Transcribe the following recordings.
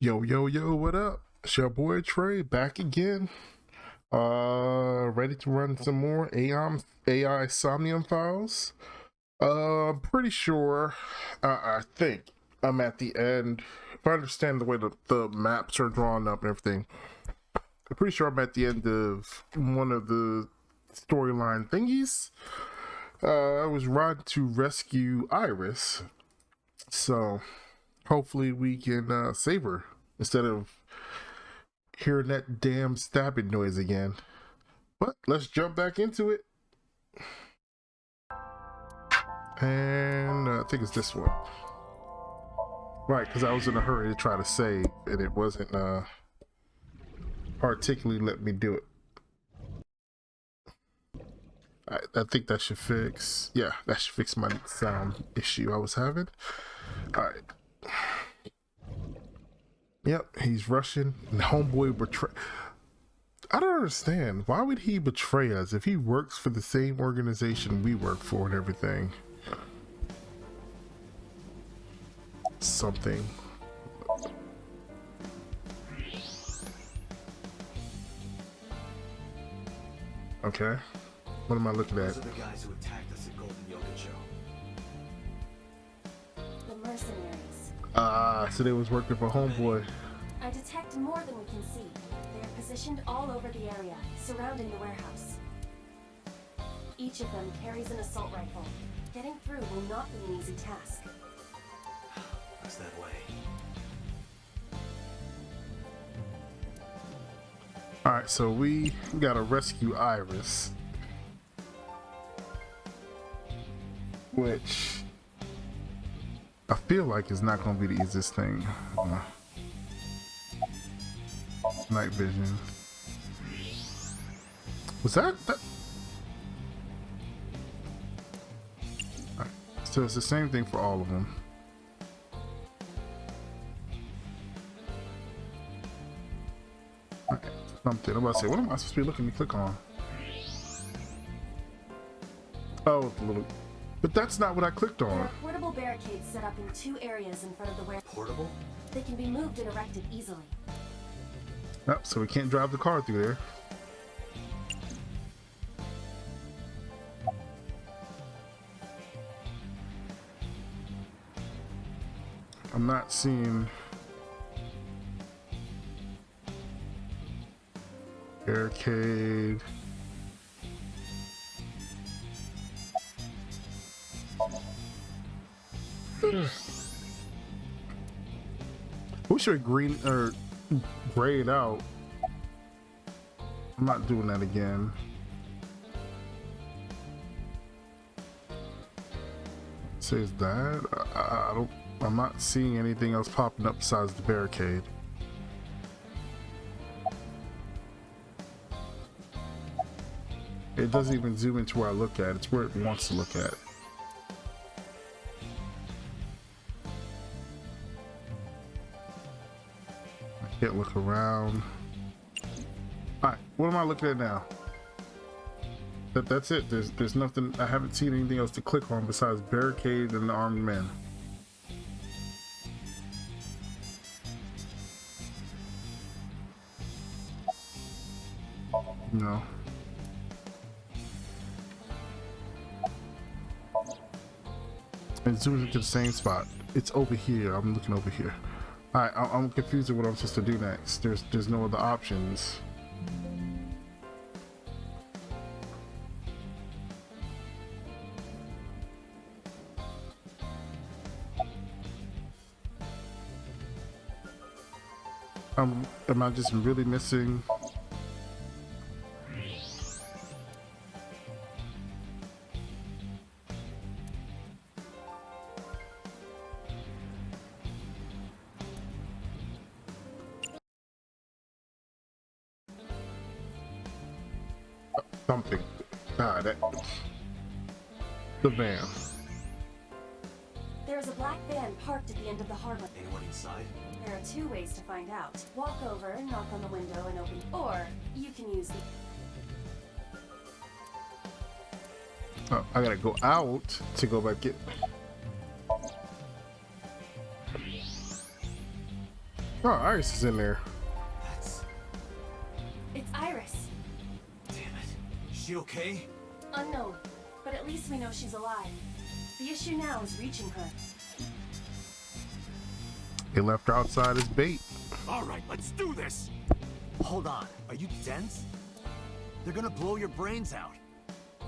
Yo, yo, yo, what up? It's your boy Trey back again. Ready to run some more AI Somnium files. Pretty sure, I think I'm at the end. If I understand the way the maps are drawn up and everything, I'm pretty sure I'm at the end of one of the storyline thingies. I was riding to rescue Iris, so hopefully we can save her instead of hearing that damn stabbing noise again. But let's jump back into it. And I think it's this one. Right, because I was in a hurry to try to save and it wasn't particularly let me do it. I think that should fix, yeah, that should fix my sound issue I was having. Alright. Yep, he's rushing. And homeboy betray. I don't understand. Why would he betray us if he works for the same organization we work for and everything? Something. Okay. What am I looking at? Those are the guys who attacked us at Golden Yogurt Show. The mercenaries. So they was working for homeboy. I detect more than we can see. They are positioned all over the area, surrounding the warehouse. Each of them carries an assault rifle. Getting through will not be an easy task. Looks that way. Alright, so we gotta rescue Iris. Which I feel like is not gonna be the easiest thing. Night vision. Was that? Alright, so it's the same thing for all of them. Alright, something. I'm about to say, what am I supposed to be looking to click on? Oh, the little. But that's not what I clicked There on. are portable barricades set up in 2 areas in front of the warehouse. Portable? They can be moved and erected easily. Oh, so we can't drive the car through there. I'm not seeing barricade. We should green or gray it out. I'm not doing that again. Says that I don't. I'm not seeing anything else popping up besides the barricade. It doesn't even zoom into where I look at. It's where it wants to look at. I can't look around. Alright, what am I looking at now? That's it. There's nothing. I haven't seen anything else to click on besides barricade and the armed men. No. It zooms into the same spot. It's over here. I'm looking over here. Alright, I'm confused with what I'm supposed to do next. There's no other options. Am I just really missing? Something. Ah, that. The van. There is a black van parked at the end of the harbor. Anyone inside? There are 2 ways to find out. Walk over, knock on the window and open, or you can use the... Oh, I gotta go out to go back in. Oh, Iris is in there. That's... It's Iris. Damn it. Is she okay? Unknown, but at least we know she's alive. The issue now is reaching her. He left her outside as bait. Alright, let's do this! Hold on. Are you dense? They're gonna blow your brains out.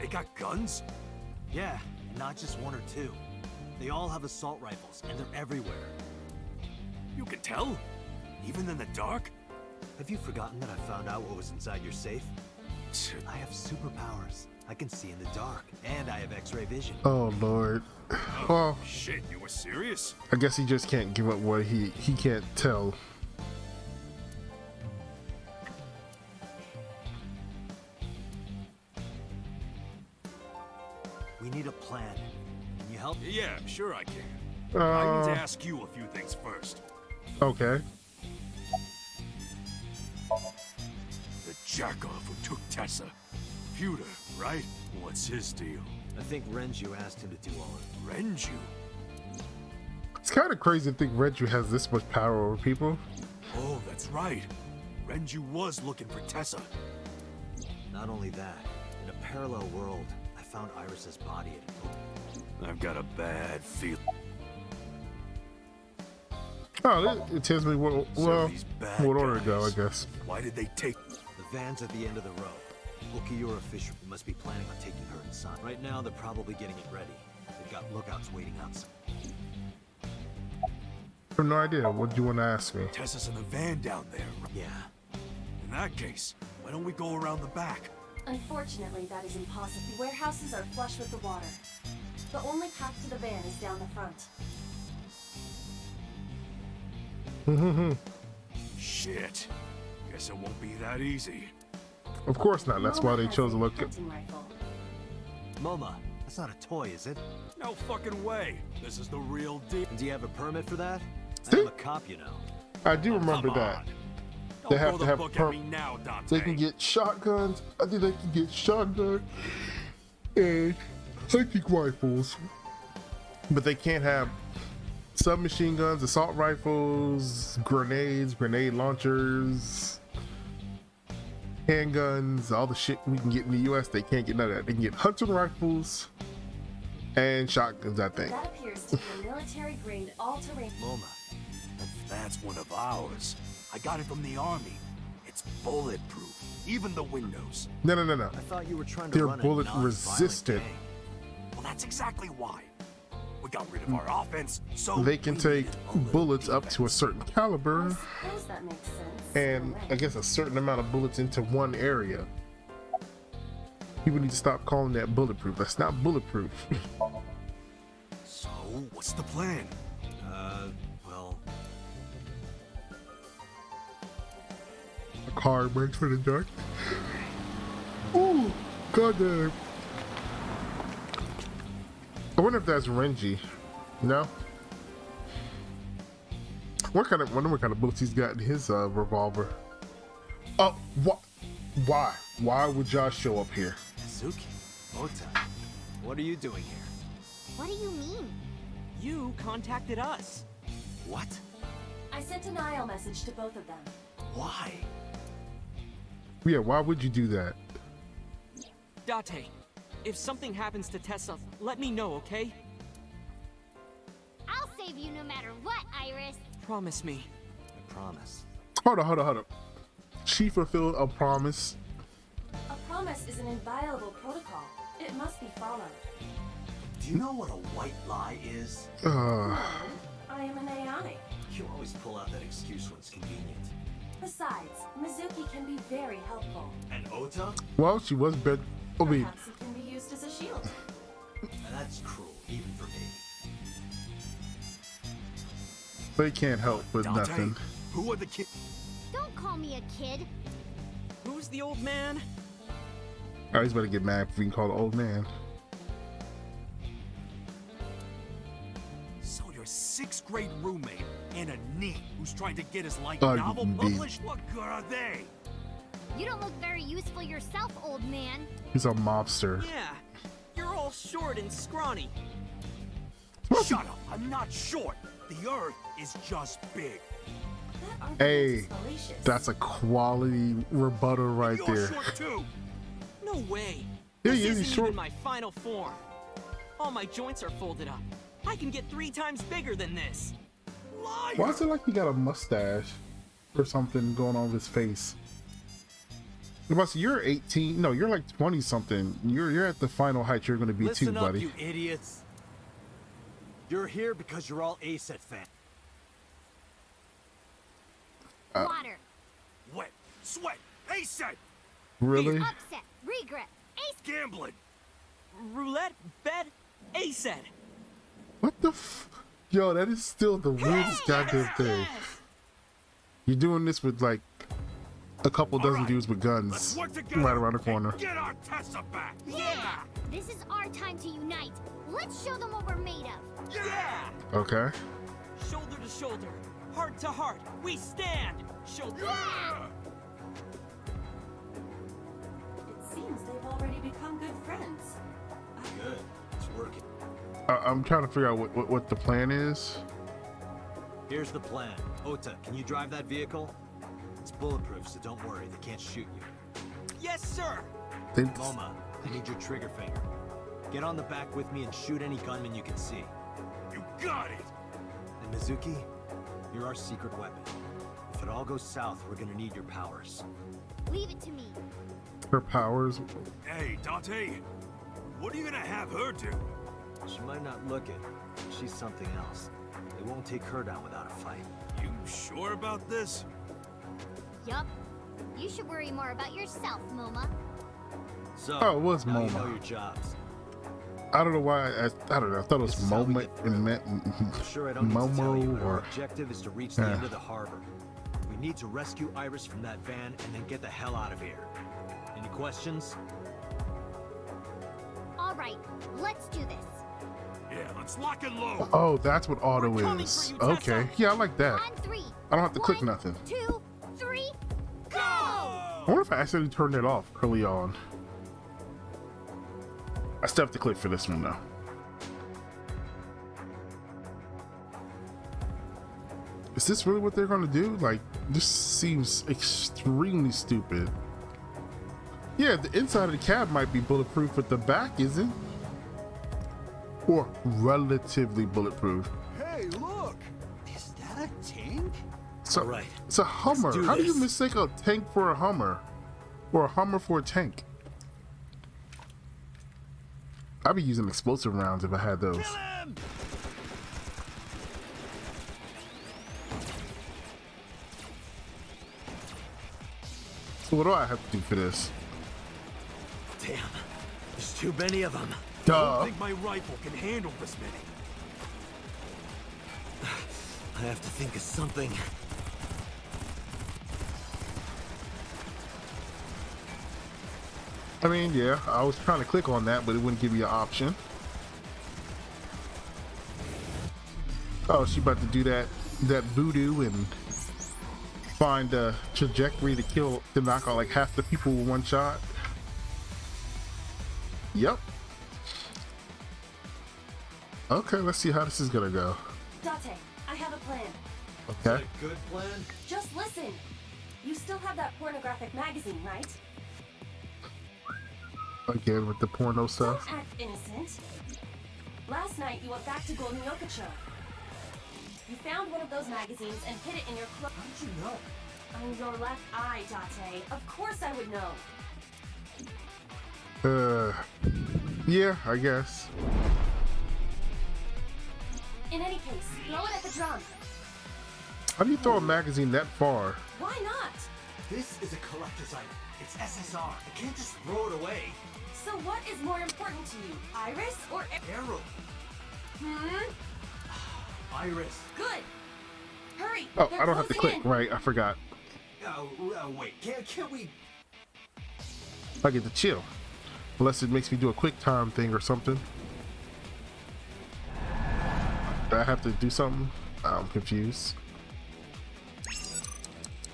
They got guns? Yeah, and not just one or two. They all have assault rifles, and they're everywhere. You can tell? Even in the dark? Have you forgotten that I found out what was inside your safe? I have superpowers. I can see in the dark, and I have X-ray vision. Oh Lord. Well, Shit, you were serious? I guess he just can't give up what he can't tell. We need a plan. Can you help? Yeah, sure I can. I need to Uh, ask you a few things first. okay. The jackoff who took Tessa. Pewter, right? What's his deal? I think Renju asked him to do all of it. Renju? It's kind of crazy to think Renju has this much power over people. Oh, that's right. Renju was looking for Tessa. Not only that, in a parallel world, I found Iris's body at a I've got a bad feeling. Oh, it tells me what, well, these bad what order to go, I guys. guess. Why did they take... The van's at the end of the row. Ukiura official must be planning on taking her inside. Right now, they're probably getting it ready. They've got lookouts waiting outside. I have no idea. What do you want to ask me? Tessa's in the van down there. Yeah. In that case, why don't we go around the back? Unfortunately, that is impossible. The warehouses are flush with the water. The only path to the van is down the front. Shit. Guess it won't be that easy. Of course not. That's why Moma they has chose a to look at. hunting rifle. Moma, that's not a toy, is it? No fucking way. This is the real deal. And do you have a permit for that? See? I'm a cop, you know. I do remember Come that. on. They Don't have throw to the have book per- at me now, Dante. They can get shotguns. I think they can get shotgun and hunting rifles, but they can't have submachine guns, assault rifles, grenades, grenade launchers, handguns, all the shit we can get in the U.S. They can't get none of that. They can get hunting rifles and shotguns, I think. That appears to be a military-grade all-terrain. Moma, That's one of ours. I got it from the army. It's bulletproof. Even the windows. No. I thought you were trying to They're run a bullet non-violent resistant. gang. Well, that's exactly why. We got rid of our offense, so They can we take needed a little bullets up to a defense. certain I caliber suppose that makes sense. and I guess a certain amount of bullets into one area. People need to stop calling that bulletproof. That's not bulletproof. So, what's the plan? Well, A car breaks for the dark. Ooh, goddamn. I wonder if that's Renji. No? Wonder what kind of bullets he's got in his revolver. Oh, why? Why would Josh show up here? Mizuki, Ota, what are you doing here? What do you mean? You contacted us. What? I sent a Nile message to both of them. Why? Yeah, why would you do that? Date, if something happens to Tessa, let me know, okay? I'll save you no matter what, Iris. Promise me. I promise. Hold on. She fulfilled a promise. A promise is an inviolable protocol. It must be followed. Do you know what a white lie is? I am an AI. You always pull out that excuse when it's convenient. Besides, Mizuki can be very helpful. And Ota? Well, she was better. I mean, Perhaps it can be used as a shield. And that's cruel, even for me. they can't help with Dante, nothing. who are the kids? Don't call me a kid. Who's the old man? Oh, he's about to get mad if we can call the old man. So your 6th grade roommate and a NEET who's trying to get his light Oh, novel you published? What good are they? You don't look very useful yourself, old man. He's a mobster. Yeah. You're all short and scrawny. Shut up, I'm not short. The Earth is just big. argument Hey, is fallacious. that's a quality rebuttal right You're there. short too. No way. Yeah, This yeah, he's isn't short. even my final form. All my joints are folded up. I can get 3 times bigger than this. Liar. Why is it like he got a mustache or something going on with his face? But you're 18. No, you're like 20 something. You're at the final height you're going to be Listen too, up, buddy. you idiots. You're here because you're all ASET fans. Water. Wet, sweat, ASET, Really? Upset. Regret. Ace. gambling. Roulette, bet, ASET. What the Yo, that is still the weirdest goddamn thing. You're doing this with like a couple dozen right, dudes with guns Let's work together. right around the and corner. Get our Tessa back. Yeah. This is our time to unite. Let's show them what we're made of. Yeah! Okay. Shoulder to shoulder, heart to heart, we stand. Shoulder. It seems they've already become good friends. Good. It's working. I'm trying to figure out what the plan is. Here's the plan. Ota, can you drive that vehicle? It's bulletproof, so don't worry. They can't shoot you. Yes, sir. They, Moma, I need your trigger finger. Get on the back with me and shoot any gunman you can see. You got it. And Mizuki, you're our secret weapon. If it all goes south, we're gonna need your powers. Leave it to me. her powers. Hey, Dante, what are you gonna have her do? She might not look it, but she's something else. They won't take her down without a fight. You sure about this? Yup. You should worry more about yourself, Moma. So, Oh, it was now you Moma. know your jobs. I don't know why. I don't know. I thought it was This is how we Momo get through. and I'm sure I don't need to tell you, but our or objective is to reach the Yeah. end of the harbor. We need to rescue Iris from that van and then get the hell out of here. Any questions? All right, let's do this. Yeah, let's lock and load. oh, that's what auto We're coming is. for you, Tessa. Okay, yeah, I like that. On three. I don't have to click One, nothing. 2, 3, go! I wonder if I accidentally turned it off early on. I still have to click for this one though. Is this really what they're gonna do? Like, this seems extremely stupid. Yeah, the inside of the cab might be bulletproof, but the back isn't. Or relatively bulletproof. Hey, look! Is that a tank? So, All right, it's a Hummer. do How do you this. mistake a tank for a Hummer? Or a Hummer for a tank? I'd be using explosive rounds if I had those. Kill him! So what do I have to do for this? damn. There's too many of them. I Duh. don't think my rifle can handle this many. I have to think of something. I mean, yeah, I was trying to click on that, but it wouldn't give me an option. Oh, she about to do that voodoo and find a trajectory to knock out like half the people with one shot. Yep. Okay, let's see how this is gonna go. Date, I have a plan. Okay. A good plan? Just listen. You still have that pornographic magazine, right? Again with the porno stuff. Don't act innocent. Last night you went back to Golden Yokocho. You found one of those magazines and hid it in your clothes. How did you know? On your left eye, Date. Of course I would know. Yeah, I guess. In any case, throw it at the drum. How do you throw a magazine that far? Why not? This is a collector's item. It's SSR. I can't just throw it away. So what is more important to you, Iris or Arrow. Iris. Good. Hurry. Oh, they're I don't have to closing click. in. Right, I forgot. Oh, wait. Can't we? I get to chill. Unless it makes me do a quick time thing or something. Do I have to do something? I'm confused.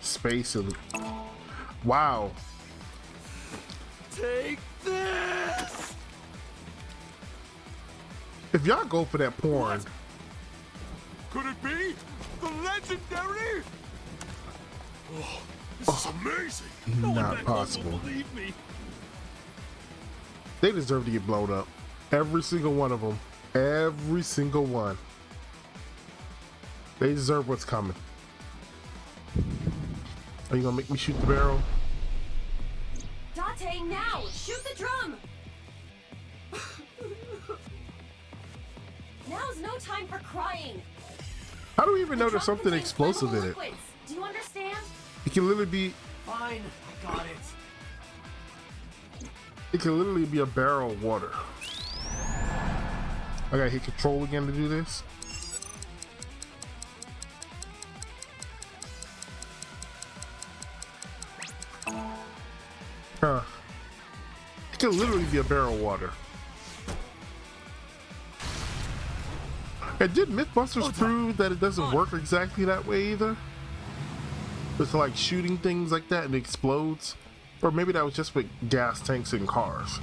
Space and... Wow. Take this! If y'all go for that porn, Could it be the legendary? Oh, this is amazing. No one Not back home possible. will believe me. They deserve to get blown up. Every single one of them. Every single one. They deserve what's coming. Are you gonna make me shoot the barrel? Date, now! Shoot the drum! Now's no time for crying. How do we even know The there's drum something contains explosive in flammable it? liquids. Do you understand? It can literally be. Fine, I got it. It can literally be a barrel of water. I gotta hit control again to do this. Huh. It can literally be a barrel of water. And did Mythbusters prove that it doesn't work exactly that way either? It's like shooting things like that and it explodes? Or maybe that was just with gas tanks in cars.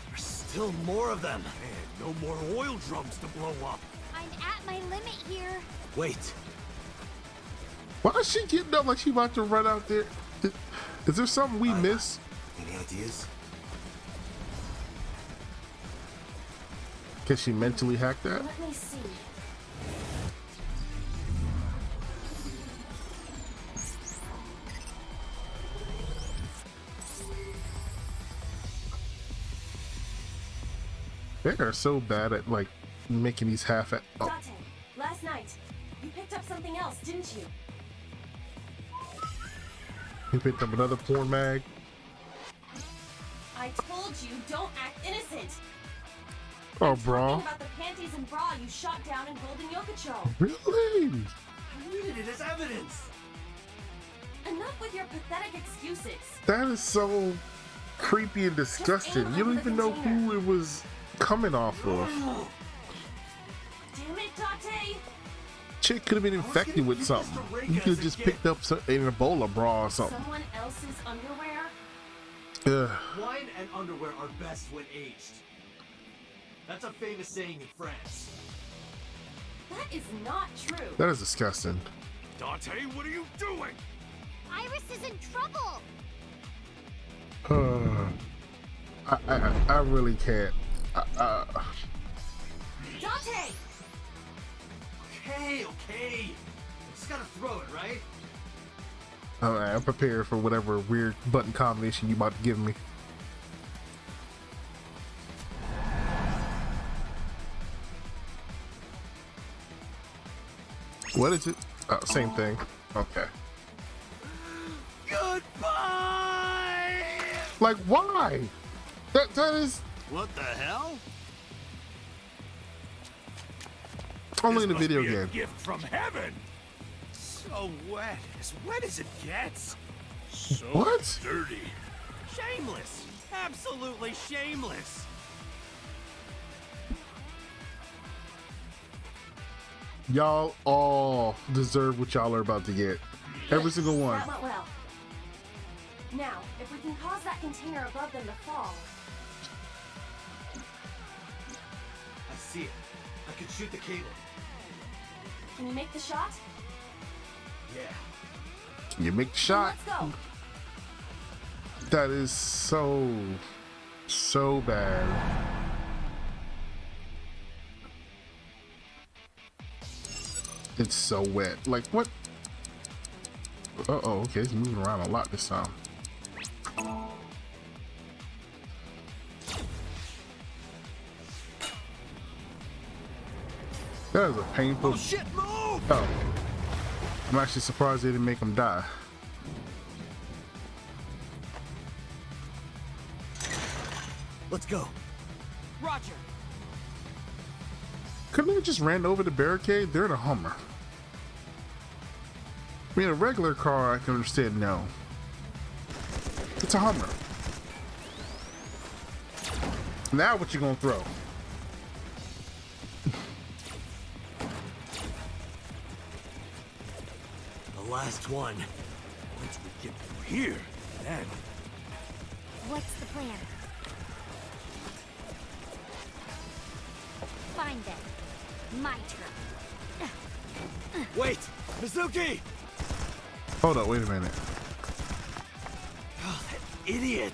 There's still more of them. Man, no more oil drums to blow up. I'm at my limit here. Wait, Why is she getting up like she about to run out there? Is there something we missed? any ideas? Can she mentally hack that? Let me see. They are so bad at like making these half at. Oh, Date, last night, you picked up something else, didn't you? he picked up another porn mag. I told you, don't act innocent. Oh, Talking bro. about the panties and bra you shot down in Golden Yokocho. Really? I needed it as evidence. Enough with your pathetic excuses. That is so creepy and disgusting. You don't even know who it was coming off of. Damn it, Date! Chick could have been infected with something. You could have just picked up an Ebola bra or something. Someone else's underwear? Ugh. Wine and underwear are best when aged. That's a famous saying in France. That is not true. That is disgusting. Dante, what are you doing? Iris is in trouble. I really can't. Date! Okay. I just gotta throw it, right? Alright, I'm prepared for whatever weird button combination you about to give me. What is it? Oh, same thing. Okay. Goodbye! Like, why? That is What the hell? only in the This must video be a game. gift from heaven. So wet as it gets. So What? dirty. Shameless. Absolutely shameless. Y'all all deserve what y'all are about to get. Every single one. That went well. Now, if we can cause that container above them to fall. I see it. I could shoot the cable. Can you make the shot? Yeah. Can you make the Then shot? let's go. That is so bad. It's so wet. Like, what? Uh-oh, okay, it's moving around a lot this time. That is a painful. Oh shit, move! Oh. I'm actually surprised they didn't make him die. Let's go. Roger. Couldn't they have just ran over the barricade? They're in a Hummer. I mean, a regular car, I can understand, no. It's a Hummer. Now what you gonna throw? The last one. Once we get through here, Then, What's the plan? Fine then. My turn. Wait! Mizuki! Hold up, wait a minute. Oh, that idiot!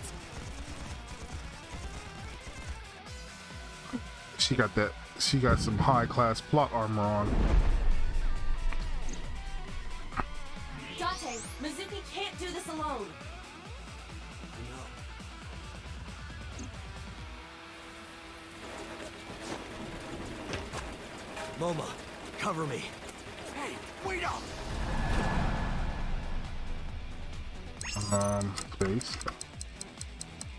She got that. She got some high-class plot armor on. Date, Mizuki can't do this alone. Moma, cover me. hey, wait up! Space.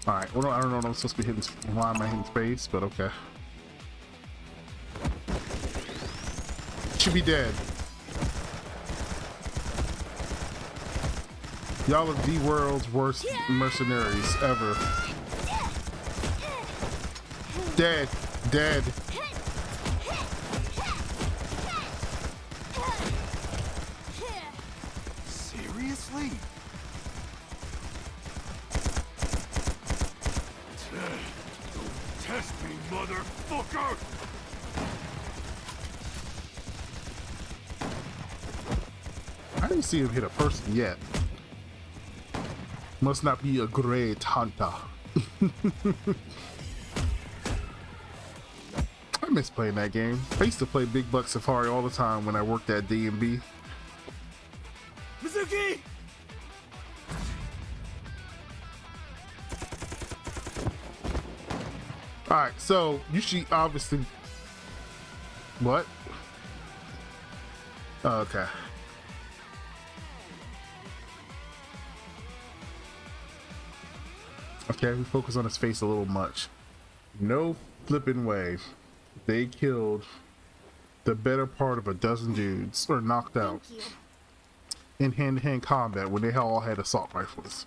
Alright, well, I don't know what I'm supposed to be hitting. Why am I hitting space? But okay. Should be dead. Y'all are the world's worst mercenaries ever. Dead. Dead. Seriously? Don't test me, motherfucker! I didn't see him hit a person yet. Must not be a great hunter. I miss playing that game. I used to play Big Buck Safari all the time when I worked at D&B. Mizuki! Alright, so you should obviously... What? Okay. Okay, we focus on his face a little much. No flipping way. They killed the better part of a dozen dudes, or knocked out Thank you. in hand-to-hand combat when they all had assault rifles.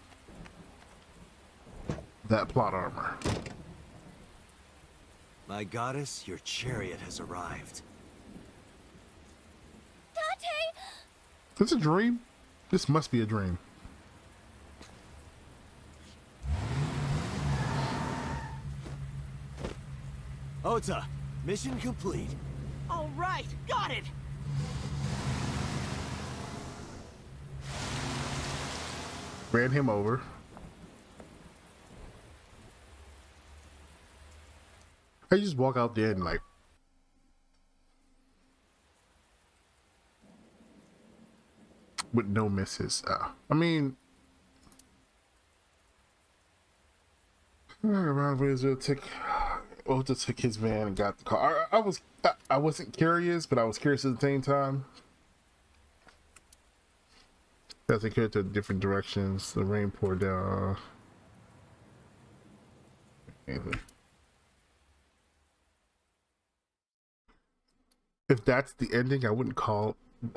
That plot armor. My goddess, your chariot has arrived. Date! Is this a dream? This must be a dream. Ota, mission complete. All right, got it. Ran him over. I just walk out there and like, with no misses. I mean, around Rizzo took his van and got the car. I wasn't curious, but I was curious at the same time. As they could to different directions, the rain poured down. If that's the ending, I wouldn't call.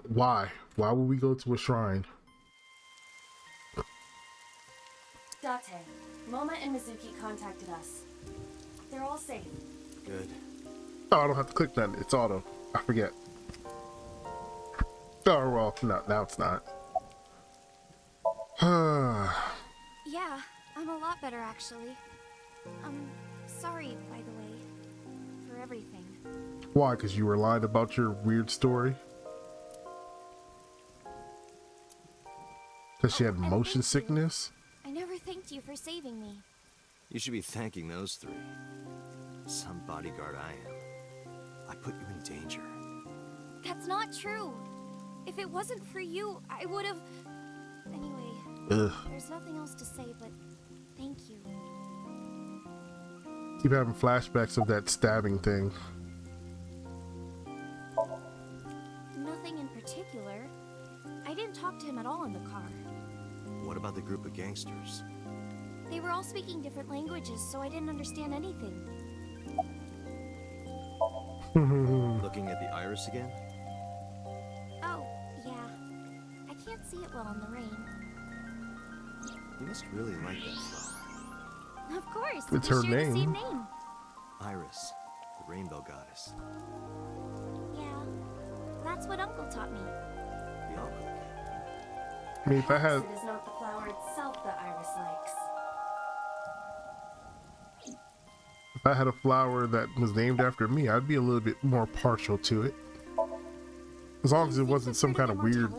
Why? Why would we go to a shrine? Date, Moma and Mizuki contacted us. They're all safe. Good. Oh, I don't have to click that. It's auto. I forget. Oh, well, no, now it's not. Yeah, I'm a lot better actually. Sorry, by the way, for everything. Why? Because you were lying about your weird story? Because she had And motion thank you. sickness? I never thanked you for saving me. You should be thanking those three. Some bodyguard I am. I put you in danger. That's not true. If it wasn't for you, I would have... Anyway, Ugh. there's nothing else to say, but thank you. Keep having flashbacks of that stabbing thing. Nothing in particular. I didn't talk to him at all in the car. What about the group of gangsters? They were all speaking different languages, so I didn't understand anything. Looking at the iris again? Oh, yeah. I can't see it well in the rain. You must really like that flower. Of course, It's we her share the same name. name. Iris, the rainbow goddess. Yeah, that's what Uncle taught me. The uncle. I mean, if I had, Perhaps it is not the flower itself that Iris likes. if I had a flower that was named after me, I'd be a little bit more partial to it. As long as it wasn't some kind of weird,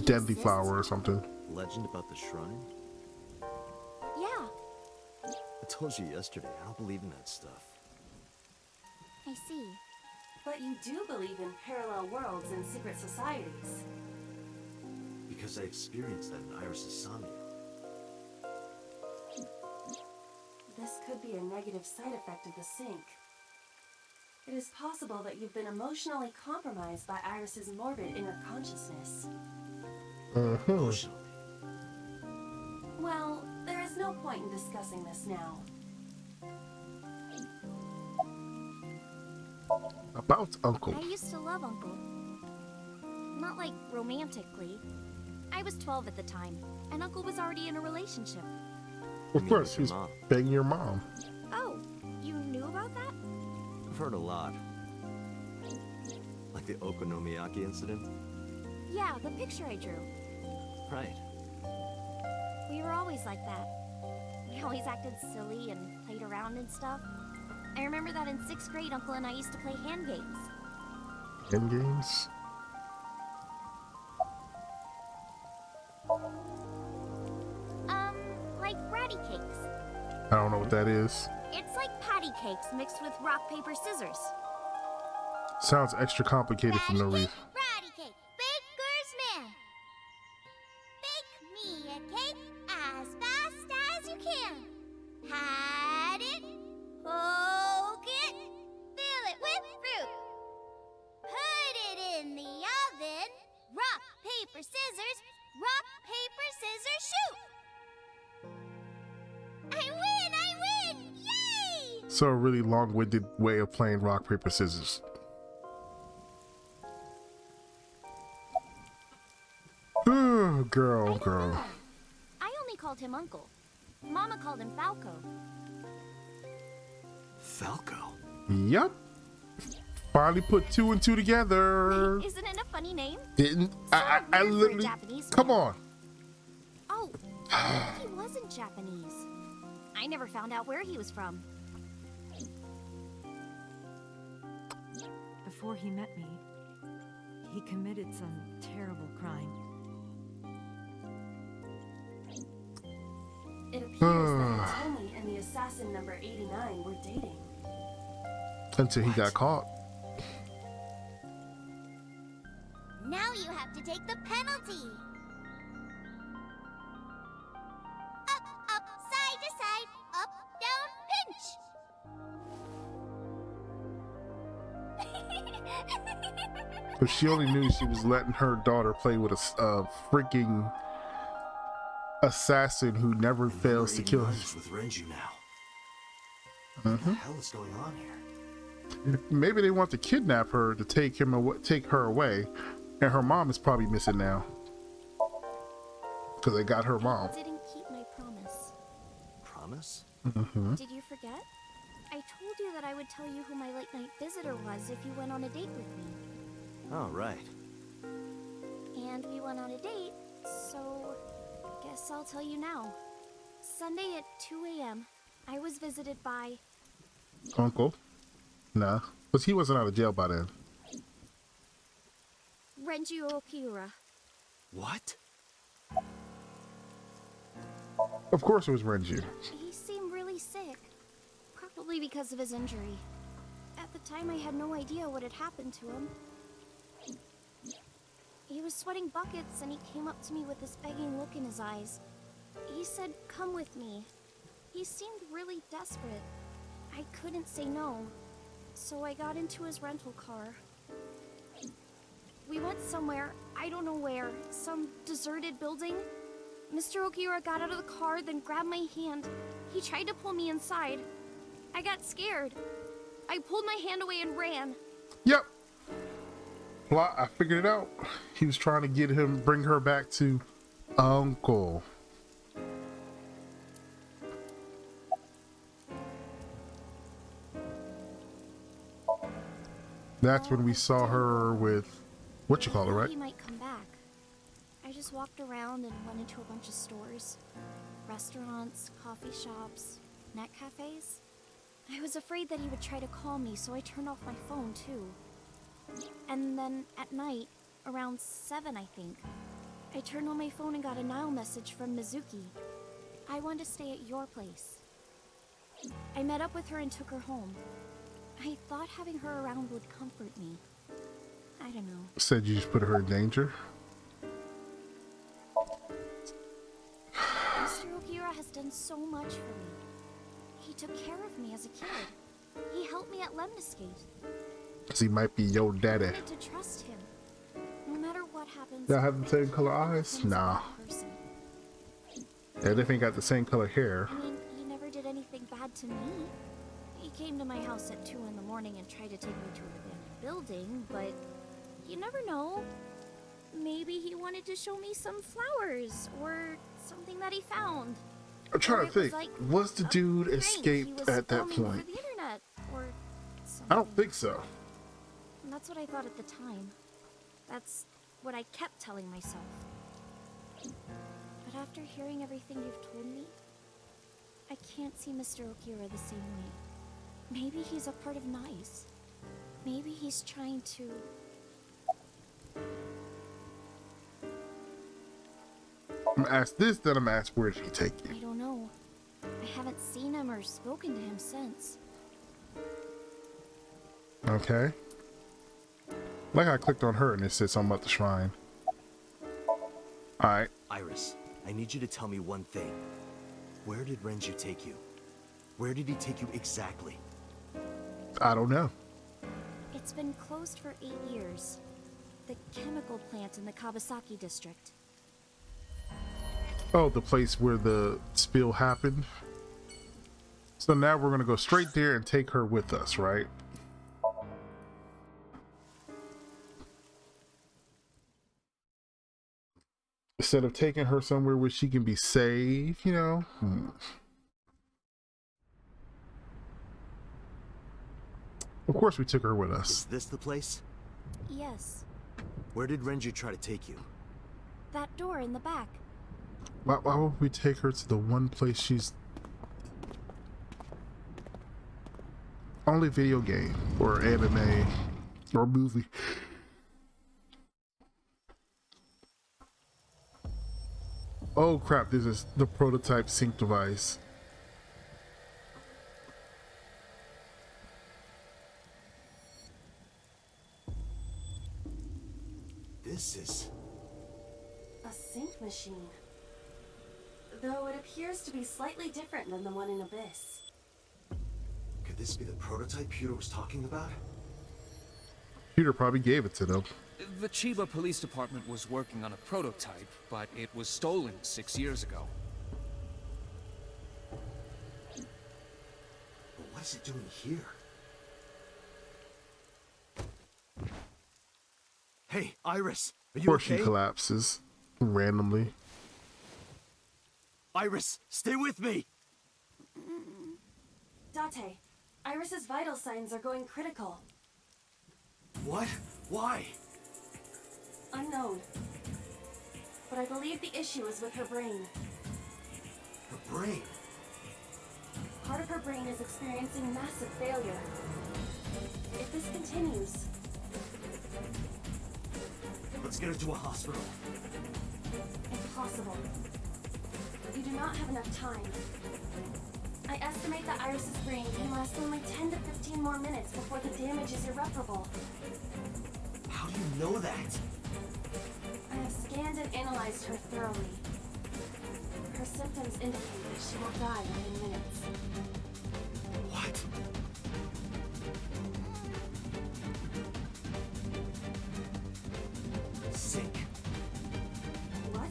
deadly flower or something. Legend about the shrine? Yeah, I told you yesterday, I don't believe in that stuff. I see. But you do believe in parallel worlds and secret societies. Because I experienced that in Iris' Samia. This could be a negative side effect of the sync. It is possible that you've been emotionally compromised by Iris's morbid inner consciousness. Emotionally. Well, there is no point in discussing this now. About Uncle. I used to love Uncle. Not like romantically. I was 12 at the time, and Uncle was already in a relationship. Of mean course, with he was your mom. begging your mom. Oh, you knew about that? I've heard a lot. Like the Okonomiyaki incident? Yeah, the picture I drew. Right. We were always like that. We always acted silly and played around and stuff. I remember that in 6th grade, Uncle and I used to play hand games. End games. Like ratty cakes. I don't know what that is. It's like patty cakes mixed with rock, paper, scissors. Sounds extra complicated for no reason. Ratty cake, baker's man. Bake me a cake as fast as you can. Pat it, poke it, fill it with fruit. Put it in the oven. Rock, paper, scissors. Rock, paper, scissors, shoot. I win! Yay! So a really long-winded way of playing rock, paper, scissors. Oh, girl, girl. I only called him Uncle. Mama called him Falco. Falco? Yep. Finally put 2 and 2 together. Isn't it a funny name? Didn't I weird for a literally. Japanese Come man. on. Oh, he wasn't Japanese. I never found out where he was from. Before he met me, he committed some terrible crime. It appears that Hitomi and the assassin number 89 were dating. Until he got caught. Now you have to take the penalty. Up, up, side to side, up, down, pinch. If she only knew she was letting her daughter play with a freaking assassin who never fails to kill him. With Renju now. What the hell is going on here? Maybe they want to kidnap her to take her away, and her mom is probably missing now because they got her mom. I didn't keep my promise. Promise? Did you forget? I told you that I would tell you who my late night visitor was if you went on a date with me. Oh, right. And we went on a date, so guess I'll tell you now. Sunday at 2 a.m., I was visited by... Uncle? Nah, but he wasn't out of jail by then. Renju Okiura. What? Of course it was Renju. He seemed really sick, probably because of his injury. At the time, I had no idea what had happened to him. He was sweating buckets, and he came up to me with this begging look in his eyes. He said, "Come with me." He seemed really desperate. I couldn't say no, so I got into his rental car. We went somewhere, I don't know where, some deserted building. Mr. Okiura got out of the car, then grabbed my hand. He tried to pull me inside. I got scared. I pulled my hand away and ran. Yep. Plot, I figured it out. He was trying to bring her back to Uncle. That's when we saw her with what you call her, right? He might come back. I just just walked around and went into a bunch of stores. Restaurants, coffee shops, net cafes. I was afraid that he would try to call me, so I turned off my phone too. And then at night, around 7 I think, I turned on my phone and got a Nile message from Mizuki. I wanted to stay at your place. I met up with her and took her home. I thought having her around would comfort me. I don't know. Said you just put her in danger? Mr. Okira has done so much for me. He took care of me as a kid. He helped me at Lemniscate. Cause he might be your daddy. I wanted to trust him. No matter what happens, Y'all have the same color I eyes? love him as a Nah. good person. They definitely got the same color hair. I mean, he never did anything bad to me. He came to my house at 2 in the morning and tried to take me to an abandoned building, but you never know. Maybe he wanted to show me some flowers or something that he found. I'm trying to Or it was think. like Was the a dude prank he escaped was at that filming over point? the internet or I don't something. think so. And that's what I thought at the time. That's what I kept telling myself. But after hearing everything you've told me, I can't see Mr. Okira the same way. Maybe he's a part of Nice. Maybe he's trying to... I'm gonna ask this, then I'm gonna ask where did he take I you? don't know. I haven't seen him or spoken to him since. Okay. Like I clicked on her and it said something about the shrine. Alright. Iris, I need you to tell me one thing. Where did Renju take you? Where did he take you exactly? I don't know. It's been closed for 8 years. The chemical plant in the Kawasaki district. Oh, the place where the spill happened. So now we're gonna go straight there and take her with us, right? Instead of taking her somewhere where she can be safe, you know. Of course we took her with Is us. this the place? Yes, Where did Renju try to take you? that door in the back. Why would we take her to the one place she's... Only video game or anime or movie. Oh crap, this is the prototype sync device. This is... A sync machine. Though it appears to be slightly different than the one in Abyss. Could this be the prototype Peter was talking about? Peter probably gave it to them. The Chiba Police Department was working on a prototype, but it was stolen 6 years ago. But what is it doing here? Hey, Iris, are Of you course okay? she collapses randomly. Iris, stay with me! Date, Iris's vital signs are going critical. What? Why? Unknown. But I believe the issue is with her brain. Her brain. Part of her brain is experiencing massive failure. If this continues, Let's get her to a hospital. impossible. You do not have enough time. I estimate that Iris's brain can last only 10 to 15 more minutes before the damage is irreparable. How do you know that? I have scanned and analyzed her thoroughly. Her symptoms indicate that she will die within minutes. What? Sync. What?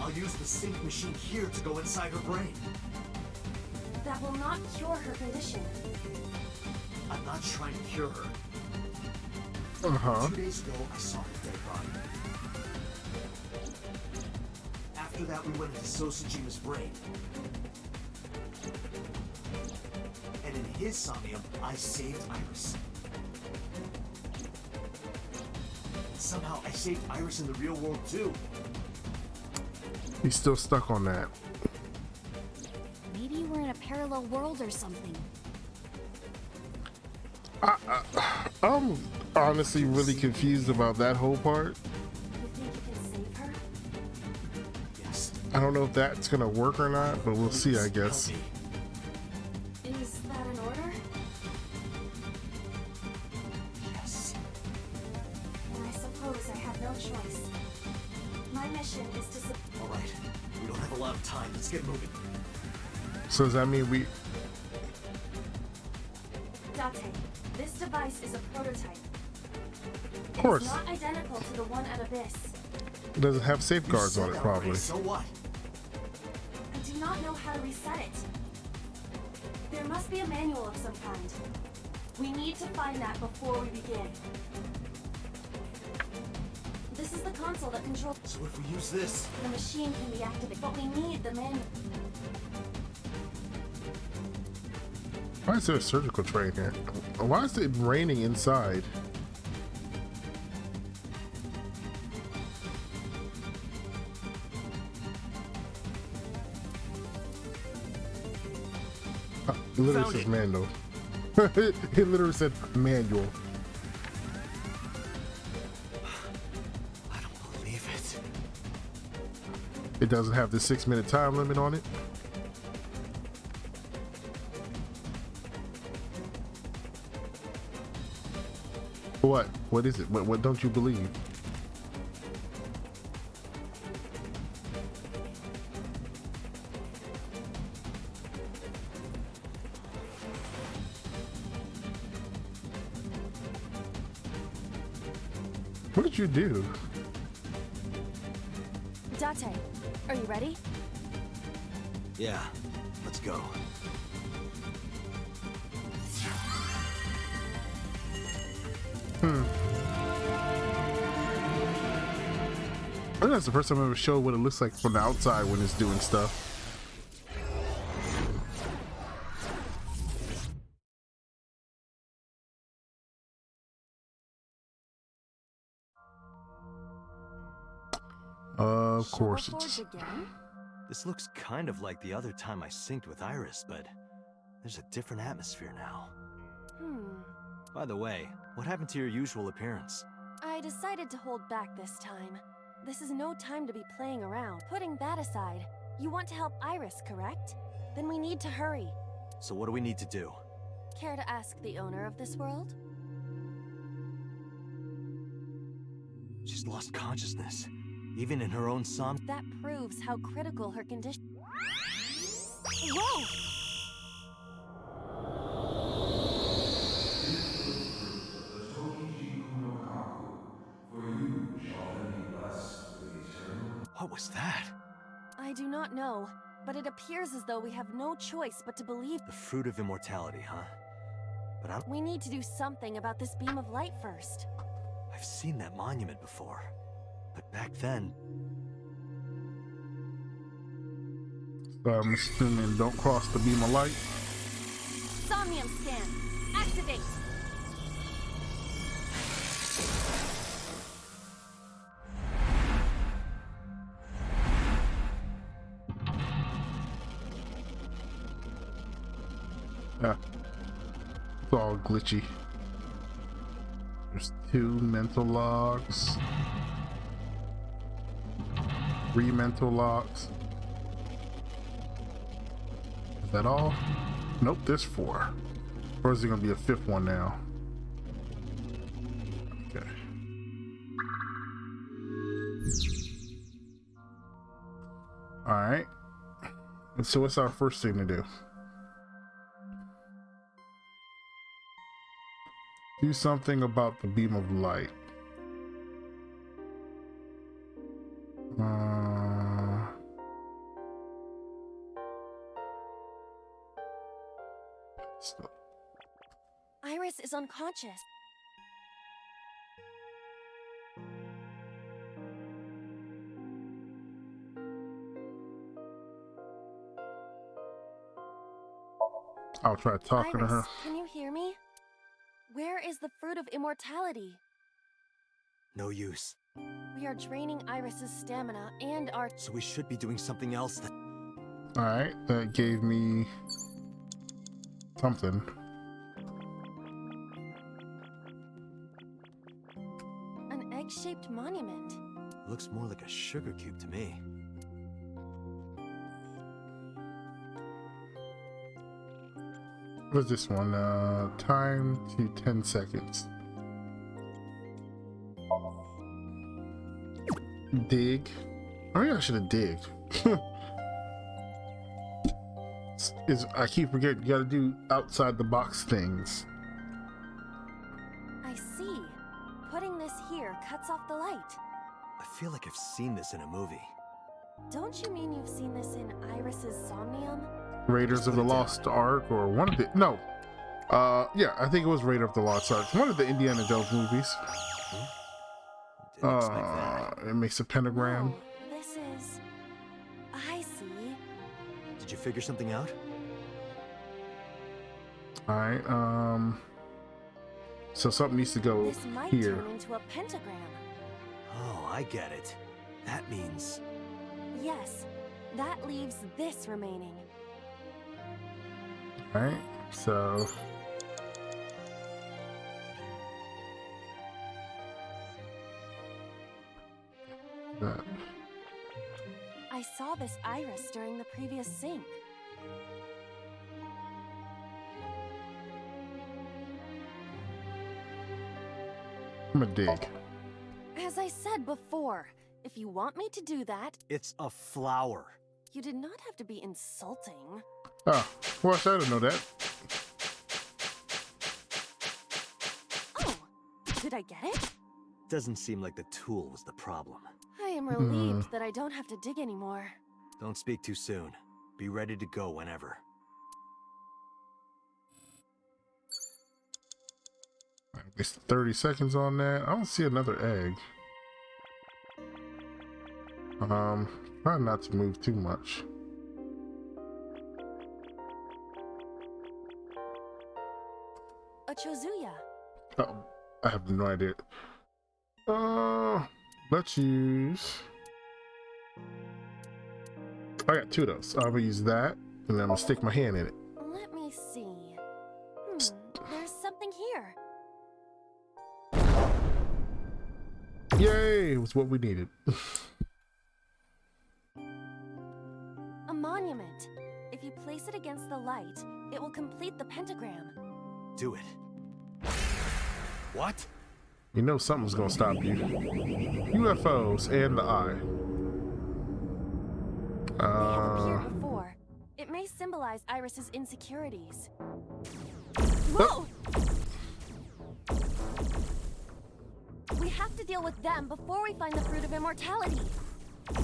I'll use the sync machine here to go inside her brain. That will not cure her condition. I'm not trying to cure her. Uh-huh. 2 days ago, I saw her dead body. After that, we went into Sosajima's brain. And in his somnium, I saved Iris. somehow I saved Iris in the real world too. He's still stuck on that. Maybe we're in a parallel world or something. I'm honestly really confused about that whole part. You think you can save her? Yes. I don't know if that's gonna work or not, but we'll see, I guess. Help me. Is that an order? Yes. Then I suppose I have no choice. My mission is to All right. We don't have a lot of time. Let's get moving. So does that mean we... Date, this device is a prototype. Of course. It's not identical to the one at Abyss. It doesn't have safeguards You on said it, that already, probably. So what? I do not know how to reset it. There must be a manual of some kind. We need to find that before we begin. This is the console that controls So if we use this, the machine can be activated, but we need the manual. Why is there a surgical tray here? Why is it raining inside? It literally Found says it. manual. It literally said manual. I don't believe it. It doesn't have the 6-minute time limit on it. What? What is it? What don't you believe? What did you do? Date, are you ready? Yeah, let's go. I think that's the first time I ever showed what it looks like from the outside when it's doing stuff. Of course it's... Again? This looks kind of like the other time I synced with Iris, but there's a different atmosphere now. By the way, what happened to your usual appearance? I decided to hold back this time. This is no time to be playing around. Putting that aside, you want to help Iris, correct? Then we need to hurry. So what do we need to do? Care to ask the owner of this world? She's lost consciousness, even in her own som. That proves how critical her condition. Whoa! What was that? I do not know, but it appears as though we have no choice but to believe. The fruit of immortality, huh? But We need to do something about this beam of light first. I've seen that monument before. But back then, So I'm assuming don't cross the beam of light. Somnium scan. Activate. Yeah. It's all glitchy. There's 2 mental logs. 3 mental logs. Is that all? Nope, there's 4. Or is there gonna be a 5th one now? Okay. Alright. And so what's our first thing to do? Do something about the beam of light. Iris is unconscious. I'll try talking to her. Iris, can you hear me? Where is the fruit of immortality? No use. We are draining Iris's stamina and our... So we should be doing something else then. Alright, that gave me something. An egg-shaped monument. Looks more like a sugar cube to me. What's this one? Time to 10 seconds. Dig. Oh yeah, I should have digged. I keep forgetting, you gotta do outside the box things. I see. Putting this here cuts off the light. I feel like I've seen this in a movie. Don't you mean you've seen this in Iris's Somnium? Raiders of the Lost Ark, or one of the, no. Yeah, I think it was Raider of the Lost Ark. One of the Indiana Jones movies. Didn't expect that. It makes a pentagram. No, this is... I see. Did you figure something out? Alright, so something needs to go This might here. turn into a pentagram. Oh, I get it. That means... Yes, that leaves this remaining. Alright, so that. I saw this iris during the previous sync. I'm gonna dig. As I said before, if you want me to do that, It's a flower. you did not have to be insulting. Oh, well, I didn't know that. Oh, did I get it? Doesn't seem like the tool was the problem. I am relieved that I don't have to dig anymore. Don't speak too soon. Be ready to go whenever. I wasted 30 seconds on that. I don't see another egg. Try not to move too much. A Chozuya. Oh, I have no idea. Let's use. I got two of those. I'm gonna use that, and then I'm gonna stick my hand in it. Let me see. There's something here. Yay! It was what we needed. A monument. If you place it against the light, it will complete the pentagram. Do it. What? You know something's gonna stop you. UFOs and the eye. They have appeared before. It may symbolize Iris's insecurities. Whoa! We have to deal with them before we find the fruit of immortality.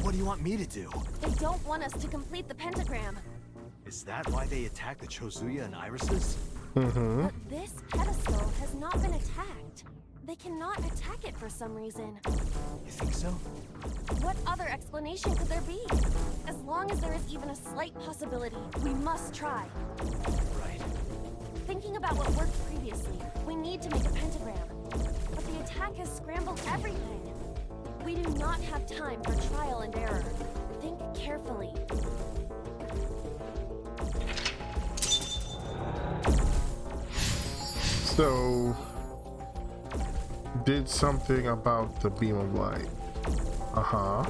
What do you want me to do? They don't want us to complete the pentagram. Is that why they attacked the Chozuya and irises? But this pedestal has not been attacked. They cannot attack it for some reason. You think so? What other explanation could there be? As long as there is even a slight possibility, we must try. Right. Thinking about what worked previously, we need to make a pentagram. But the attack has scrambled everything. We do not have time for trial and error. Think carefully. So, did something about the beam of light. Uh-huh.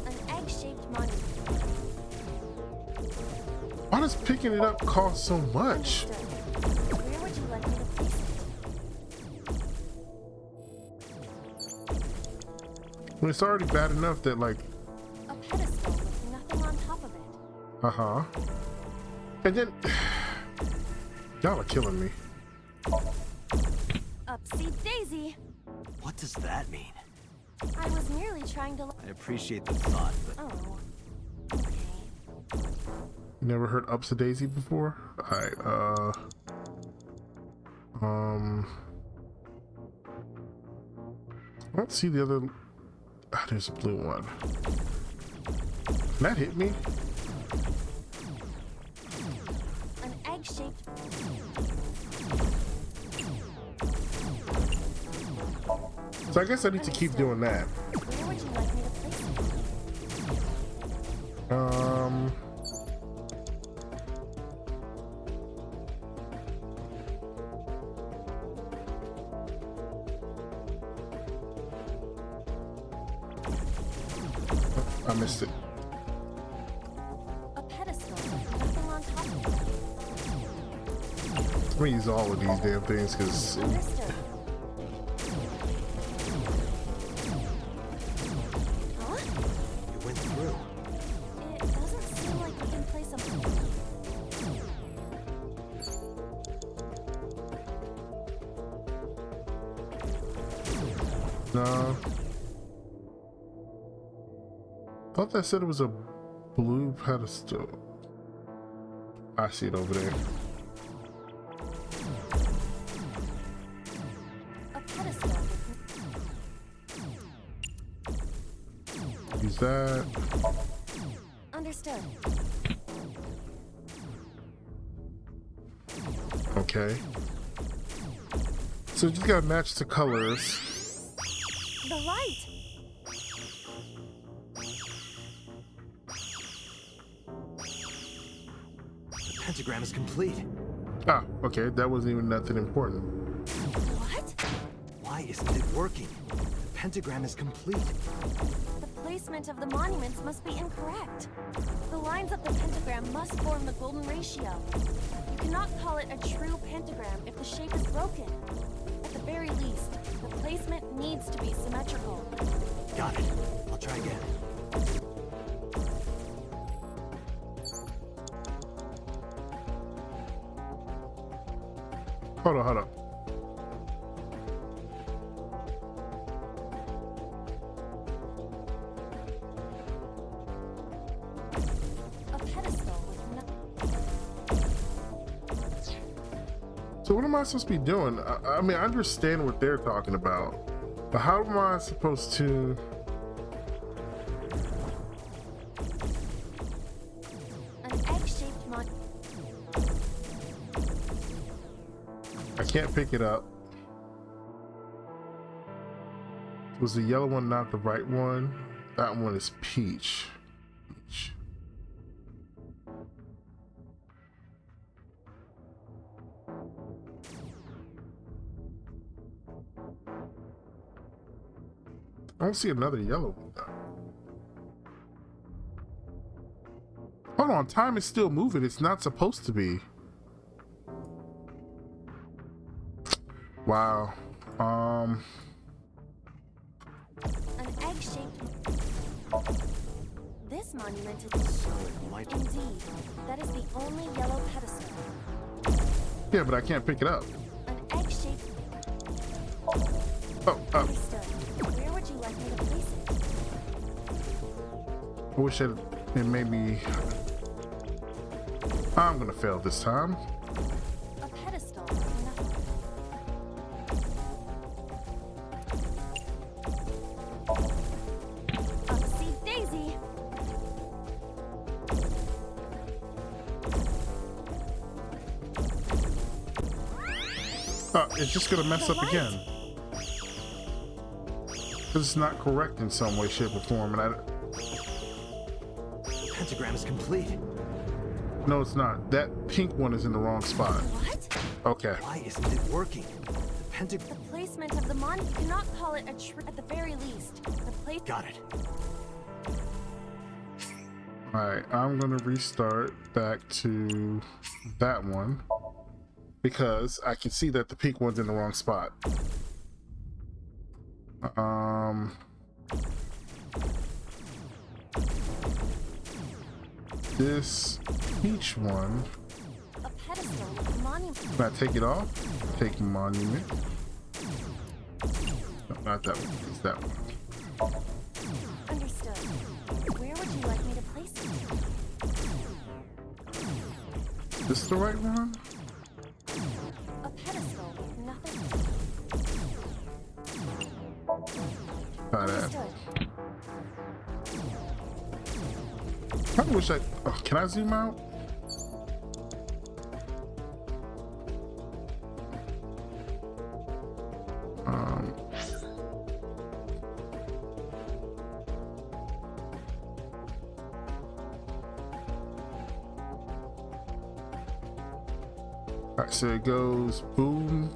An egg-shaped monument. Why does picking it up cost so much? Understood. Where would you like me to place it? When it's already bad enough that, like, A pedestal with nothing on top of it. uh-huh. And then, y'all are killing me. Upsy daisy. What does that mean? I was merely trying to... I appreciate the thought, but Oh. Okay. You never heard Upsy Daisy before? Alright, I don't see the other... Ah, there's a blue one. That hit me. An egg-shaped... So I guess I need to keep doing that. Where would you like me to place it? I missed it. A pedestal with nothing on top of it. I'm gonna use all of these damn things because Understood. Huh? You went through. It doesn't seem like we can place a... no. Thought that said it was a blue pedestal. I see it over there. A pedestal with... Use that. Understood. Okay. So you just gotta match the colors. The light! The pentagram is complete. Ah, okay. That wasn't even nothing important. What? Why isn't it working? The pentagram is complete. The placement of the monuments must be incorrect. The lines of the pentagram must form the golden ratio. You cannot call it a true pentagram if the shape is broken. At the very least, the placement needs to be symmetrical. Got it. I'll try again. Hold on, hold on. A pedestal with no... So what am I supposed to be doing? I mean, I understand what they're talking about, but how am I supposed to? An egg-shaped mon... I can't pick it up. Was the yellow one not the right one? That one is peach. Peach. I don't see another yellow one though. Hold on, time is still moving. It's not supposed to be. Wow. An egg-shaped... This monument is... Light. Indeed, that is the only yellow pedestal. Yeah, but I can't pick it up. An egg-shaped... Oh, Understood. Where would you like me to place it? I wish it made me. I'm gonna fail this time. A pedestal with nothing. Upsy daisy. Oh, it's just gonna mess The up light. again. Because it's not correct in some way, shape, or form, and The pentagram is complete. no, it's not. That pink one is in the wrong spot. What? Okay. Why isn't it working? The pentagram. The placement of the monument, you cannot call it a true... At the very least, the place... Got it. Alright, I'm gonna restart back to that one because I can see that the pink one's in the wrong spot. This peach one, A pedestal with a monument. can I take it off? Take monument. No, not that one, it's that one. Understood. Where would you like me to place it? This the right one? A pedestal with nothing. Try that. Understood. I wish I. Oh, can I zoom out? All right, so it goes boom.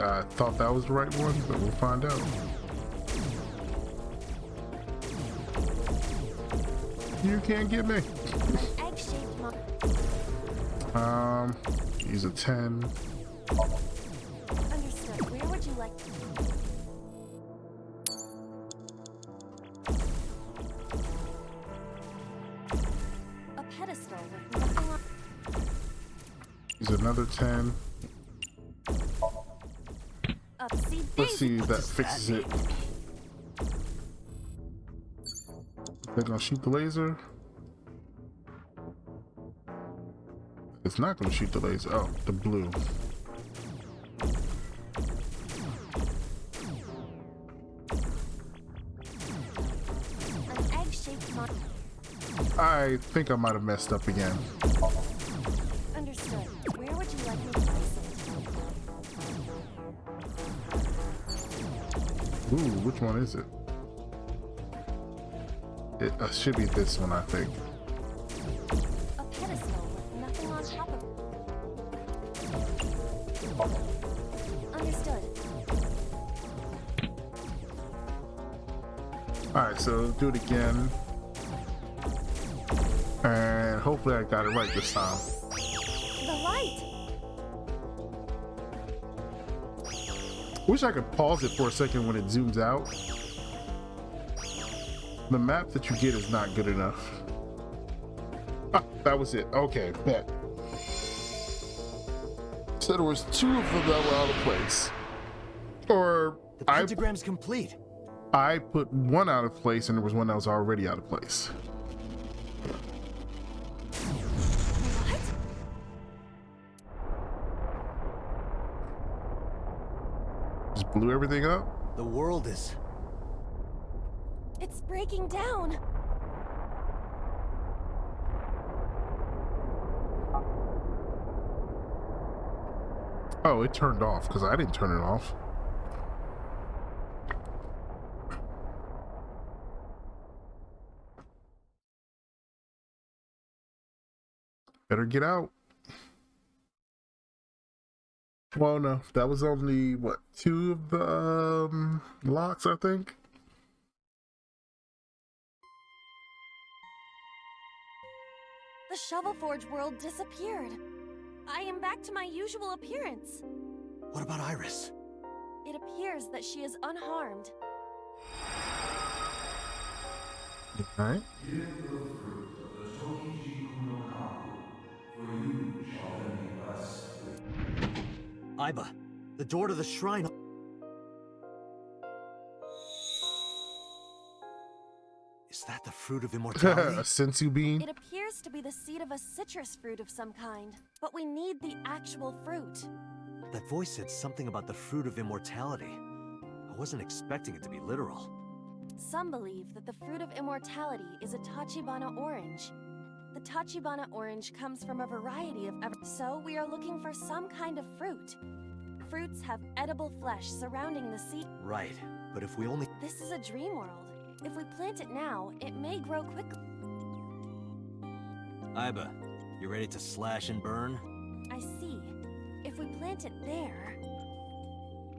I thought that was the right one, but we'll find out. You can't get me. Use a 10. Understood. Where would you like a pedestal with nothing on? Use another 10. Let's see if that fixes it. They're gonna shoot the laser. It's not gonna shoot the laser. Oh, the blue. An egg-shaped mon. I think I might have messed up again. Understood. Where would you like me to place it? Ooh, which one is it? It should be this one, I think. A pedestal with nothing on top of it. Understood. Alright, so do it again. And hopefully I got it right this time. The light! Wish I could pause it for a second when it zooms out. The map that you get is not good enough. Ah, that was it. Okay, bet. So there was 2 of them that were out of place. Or The pentagram's complete. I put 1 out of place and there was 1 that was already out of place. What? Just blew everything up. The world is... It's breaking down. Oh, it turned off because I didn't turn it off. Better get out. Well, no, that was only what, 2 of the locks, I think. The Shovel Forge world disappeared. I am back to my usual appearance. What about Iris? It appears that she is unharmed. Alright. Iba, the door to the shrine... Is that the fruit of A immortality? sensu bean. It appears to be the seed of a citrus fruit of some kind, but we need the actual fruit. That voice said something about the fruit of immortality. I wasn't expecting it to be literal. Some believe that the fruit of immortality is a Tachibana orange. The Tachibana orange comes from a variety of so we are looking for some kind of fruit. Fruits have edible flesh surrounding the seed. Right, but if we only... This is a dream world. If we plant it now, it may grow quickly. Iba, you ready to slash and burn? I see. If we plant it there...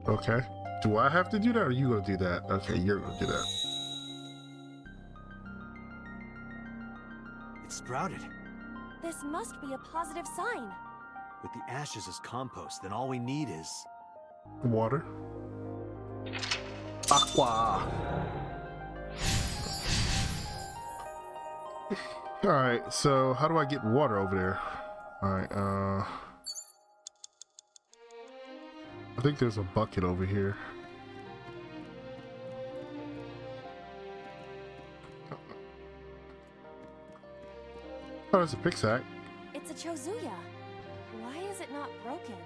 Okay. Do I have to do that or are you gonna do that? Okay, you're gonna do that. It's sprouted. This must be a positive sign. With the ashes as compost, then all we need is... Water. Aqua. Alright, so how do I get water over there? Alright, I think there's a bucket over here. Oh, there's a picksack. It's a Chozuya. Why is it not broken?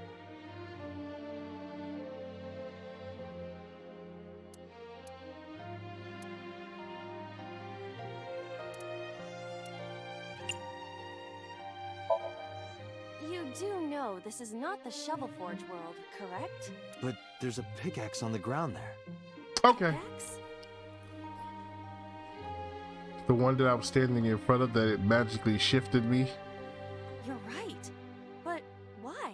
You do know this is not the Shovel Forge world, correct? But there's a pickaxe on the ground there. Okay. Pickaxe? The one that I was standing in front of that it magically shifted me. You're right. But why?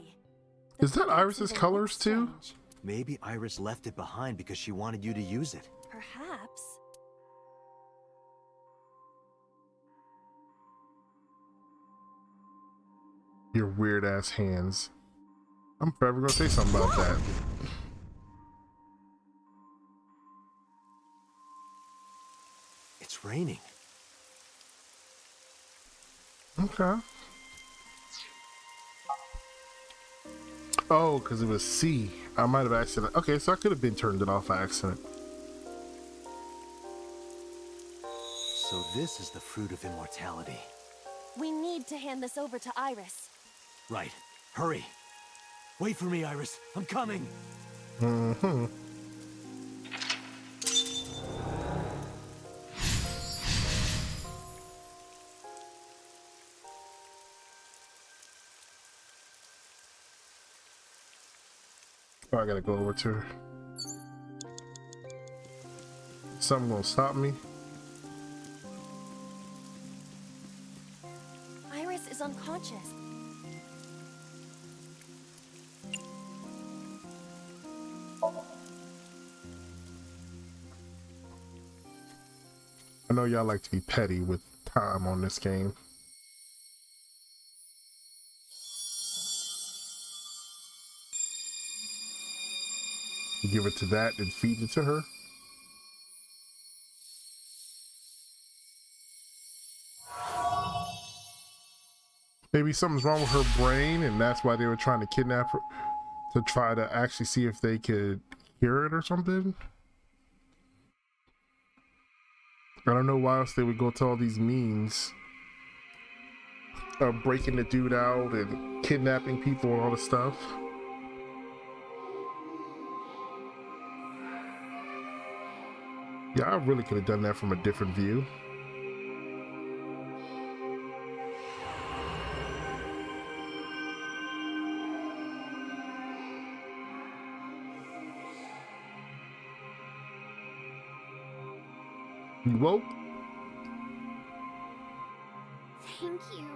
Is that pickaxe Iris's even colors looks too? strange. Maybe Iris left it behind because she wanted you to use it. Perhaps. Your weird ass hands. I'm forever gonna say something about that. It's raining. Okay. Oh, because it was C. I might have accident. Okay, so I could have been turned it off by accident. So this is the fruit of immortality. We need to hand this over to Iris. Right. Hurry. Wait for me, Iris. I'm coming. Mm-hmm. Oh, I gotta go over to her. Something gonna stop me? Iris is unconscious. I know y'all like to be petty with time on this game. You give it to that and feed it to her. Maybe something's wrong with her brain and that's why they were trying to kidnap her, to try to actually see if they could hear it or something. I don't know why else they would go to all these means of breaking the dude out and kidnapping people and all this stuff. Yeah, I really could have done that from a different view. You woke? Thank you.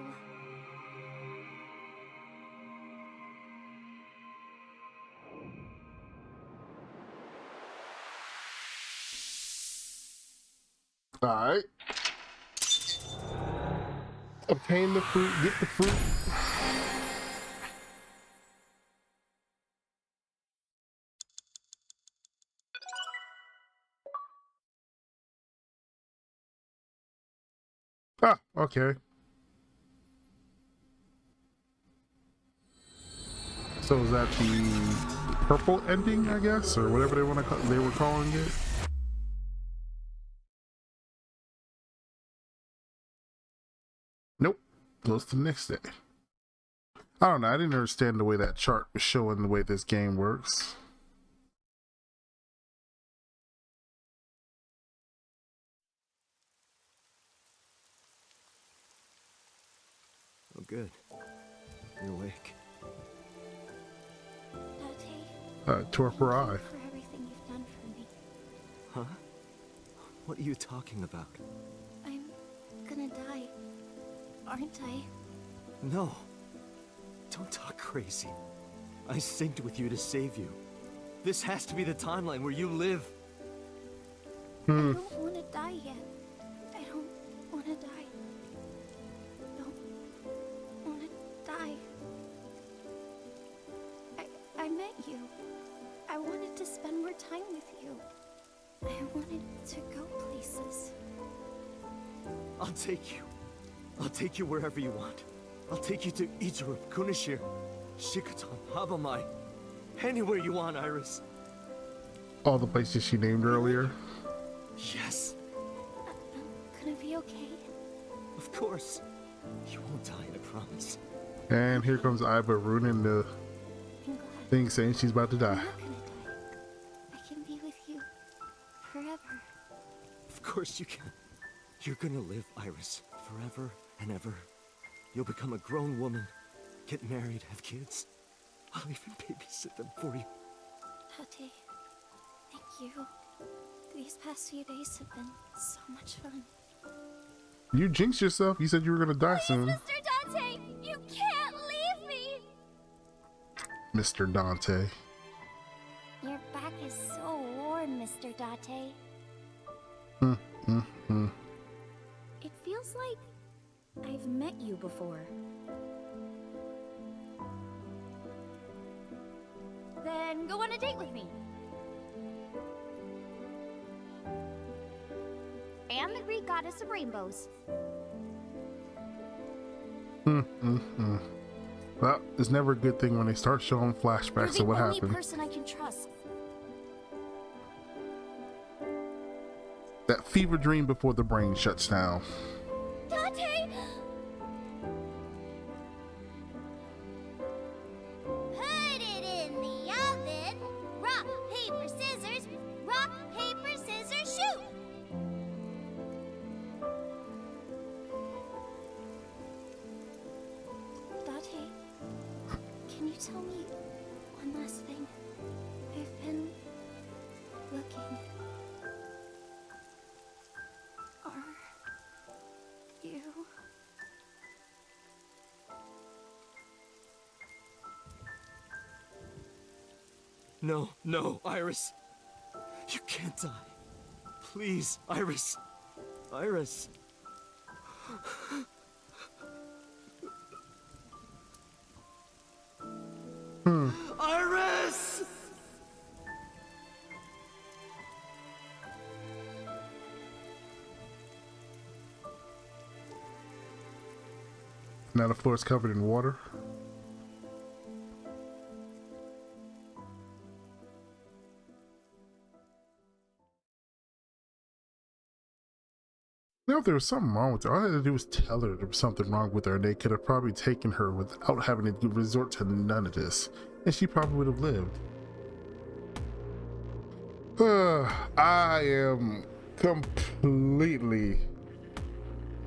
Alright. Obtain the fruit, get the fruit. Ah, okay. So is that the purple ending, I guess, or whatever they want to call, they were calling it? Nope. Goes to the next day. I don't know. I didn't understand the way that chart was showing the way this game works. Oh, good. You're awake. Date, Tore up her eye. for everything you've done for me. Huh? What are you talking about? I'm gonna die, aren't I? No. Don't talk crazy. I synced with you to save you. This has to be the timeline where you live. I don't want to die yet. I don't want to die. Don't want to die. I met you. I wanted to spend more time with you. I wanted to go places. I'll take you. I'll take you wherever you want. I'll take you to Ichiru, Kunishir, Shikotan, Habamai. Anywhere you want, Iris. All the places she named earlier. Yes, I'm gonna be okay. of course. You won't die, I promise. And here comes Iba ruining the I'm glad thing, saying she's about to die. I'm not gonna die. I can be with you forever. Of course you can. You're gonna live, Iris, forever and ever. You'll become a grown woman, get married, have kids. I'll even babysit them for you. Tate, thank you. These past few days have been so much fun. You jinxed yourself. You said you were gonna die soon. Mr. Dante, you can't leave me! Mr. Dante. Your back is so warm, Mr. Date. It feels like I've met you before. Then go on a date with me. And the Greek goddess of rainbows. Well, it's never a good thing when they start showing flashbacks of what You're the only happened. person I can trust. That fever dream before the brain shuts down. Dante! Put it in the oven. Rock, paper, scissors. Rock, paper, scissors, shoot! Dante, can you tell me one last thing? I've been looking. Are you? No, no, Iris. You can't die. Please, Iris. Iris. Iris! Now the floor is covered in water. Now, if there was something wrong with her, all I had to do was tell her there was something wrong with her, and they could have probably taken her without having to resort to none of this, and she probably would have lived. I am completely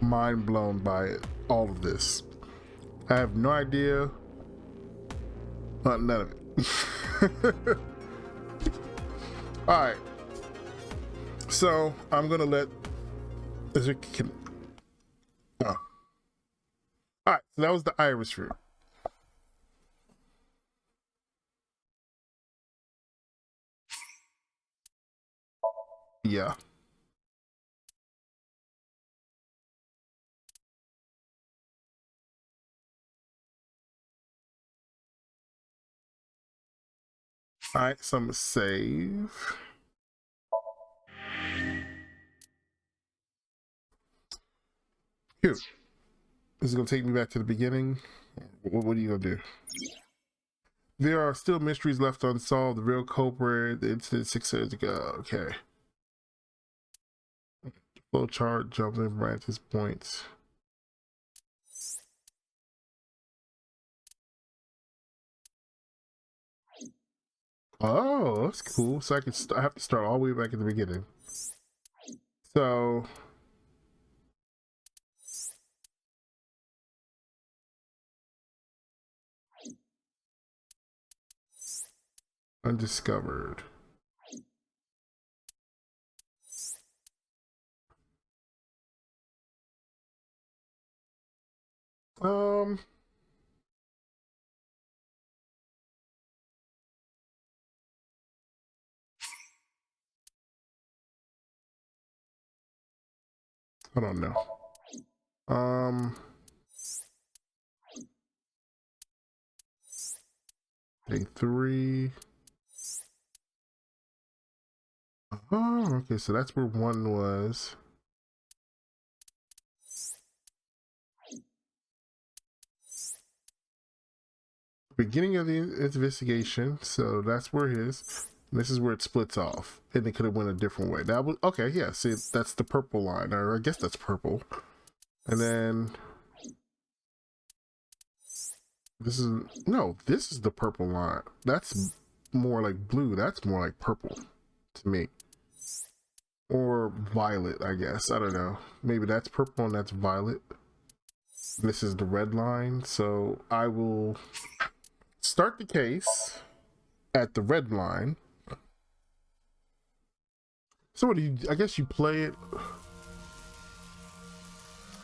mind blown by it, all of this. I have no idea, none of it. All right, so I'm gonna let. All right, so that was the iris fruit. Yeah. All right, so I'm gonna save. Cute. This is gonna take me back to the beginning. What are you gonna do? There are still mysteries left unsolved. The real culprit, the incident 6 years ago. Okay. Flow chart, jumping branches, points. Oh, that's cool. So I have to start all the way back at the beginning. So undiscovered. I don't know. Day 3. Oh, okay, so that's where 1 was. Beginning of the investigation, so that's where it is. This is where it splits off, and it could have went a different way. That was okay. Yeah, see, that's the purple line, or I guess that's purple. And then this is this is the purple line. That's more like blue. That's more like purple to me, or violet. I guess I don't know. Maybe that's purple and that's violet. This is the red line, so I will start the case at the red line. So what do you, I guess you play it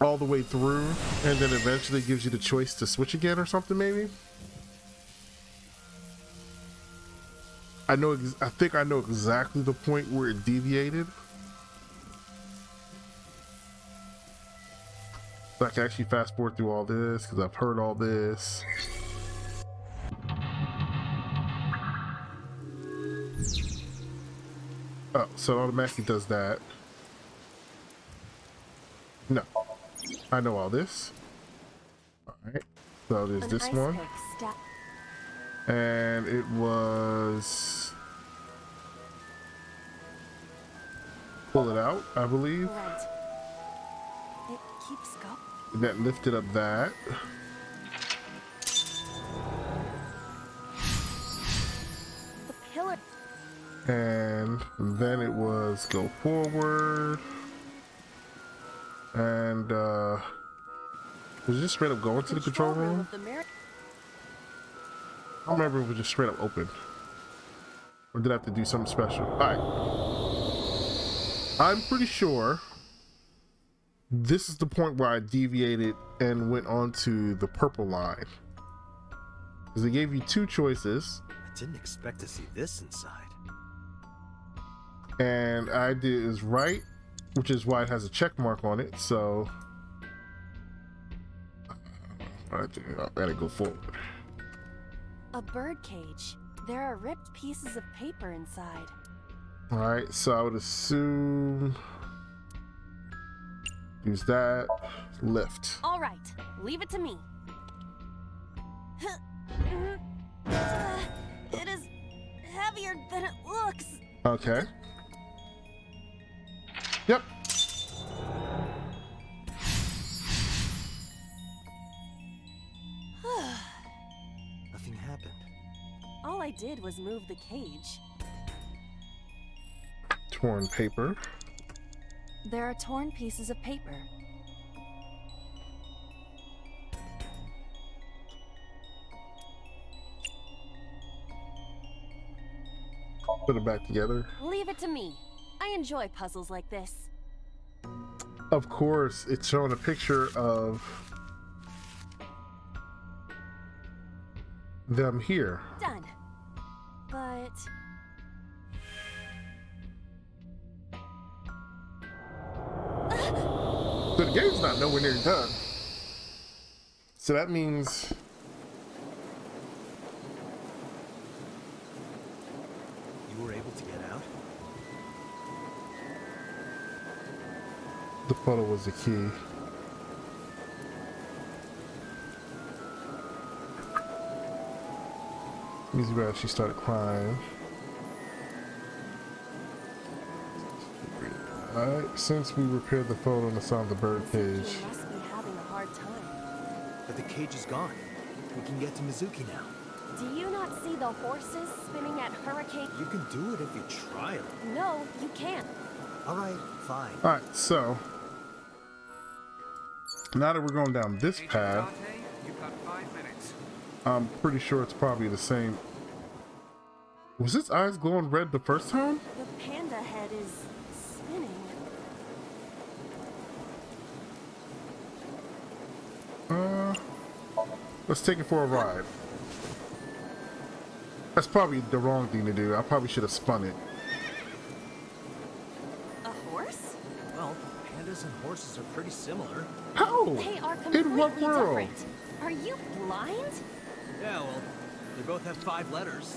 all the way through and then eventually gives you the choice to switch again or something maybe? I think I know exactly the point where it deviated. So I can actually fast forward through all this because I've heard all this. Oh, so it automatically does that. No, I know all this. All right, so there's this one, and it was pull it out, I believe. Right. It keeps going. And that lifted up that. The pillar. And then it was go forward. And was it just straight up going to the control room? Of the mirror. I don't remember if it was just straight up open. Or did I have to do something special? Alright. I'm pretty sure this is the point where I deviated and went on to the purple line. Because they gave you two choices. I didn't expect to see this inside. And I did is right, which is why it has a check mark on it. So I gotta go forward. A bird cage. There are ripped pieces of paper inside. All right, so I would assume use that lift. All right, leave it to me. It is heavier than it looks. Okay. Yep. Nothing happened. All I did was move the cage. Torn paper. There are torn pieces of paper. Put it back together. Leave it to me. I enjoy puzzles like this. Of course, it's showing a picture of them here. Done. But So the game's not nowhere near done. So that means You were able to get out? the photo was the key. Music bad, she started crying. Alright, since we repaired the photo and assigned the bird cage. Mizuki must be having a hard time. But the cage is gone. We can get to Mizuki now. Do you not see the horses spinning at hurricane? You can do it if you try. No, you can't. All right, fine. Alright, so now that we're going down this path, You've got 5 minutes. I'm pretty sure it's probably the same. Was its eyes glowing red the first time? The panda head is spinning. Let's take it for a ride. That's probably the wrong thing to do. I probably should have spun it. A horse? Well, pandas and horses are pretty similar. How? They are completely In what world? different. Are you blind? Yeah, well, they both have 5 letters.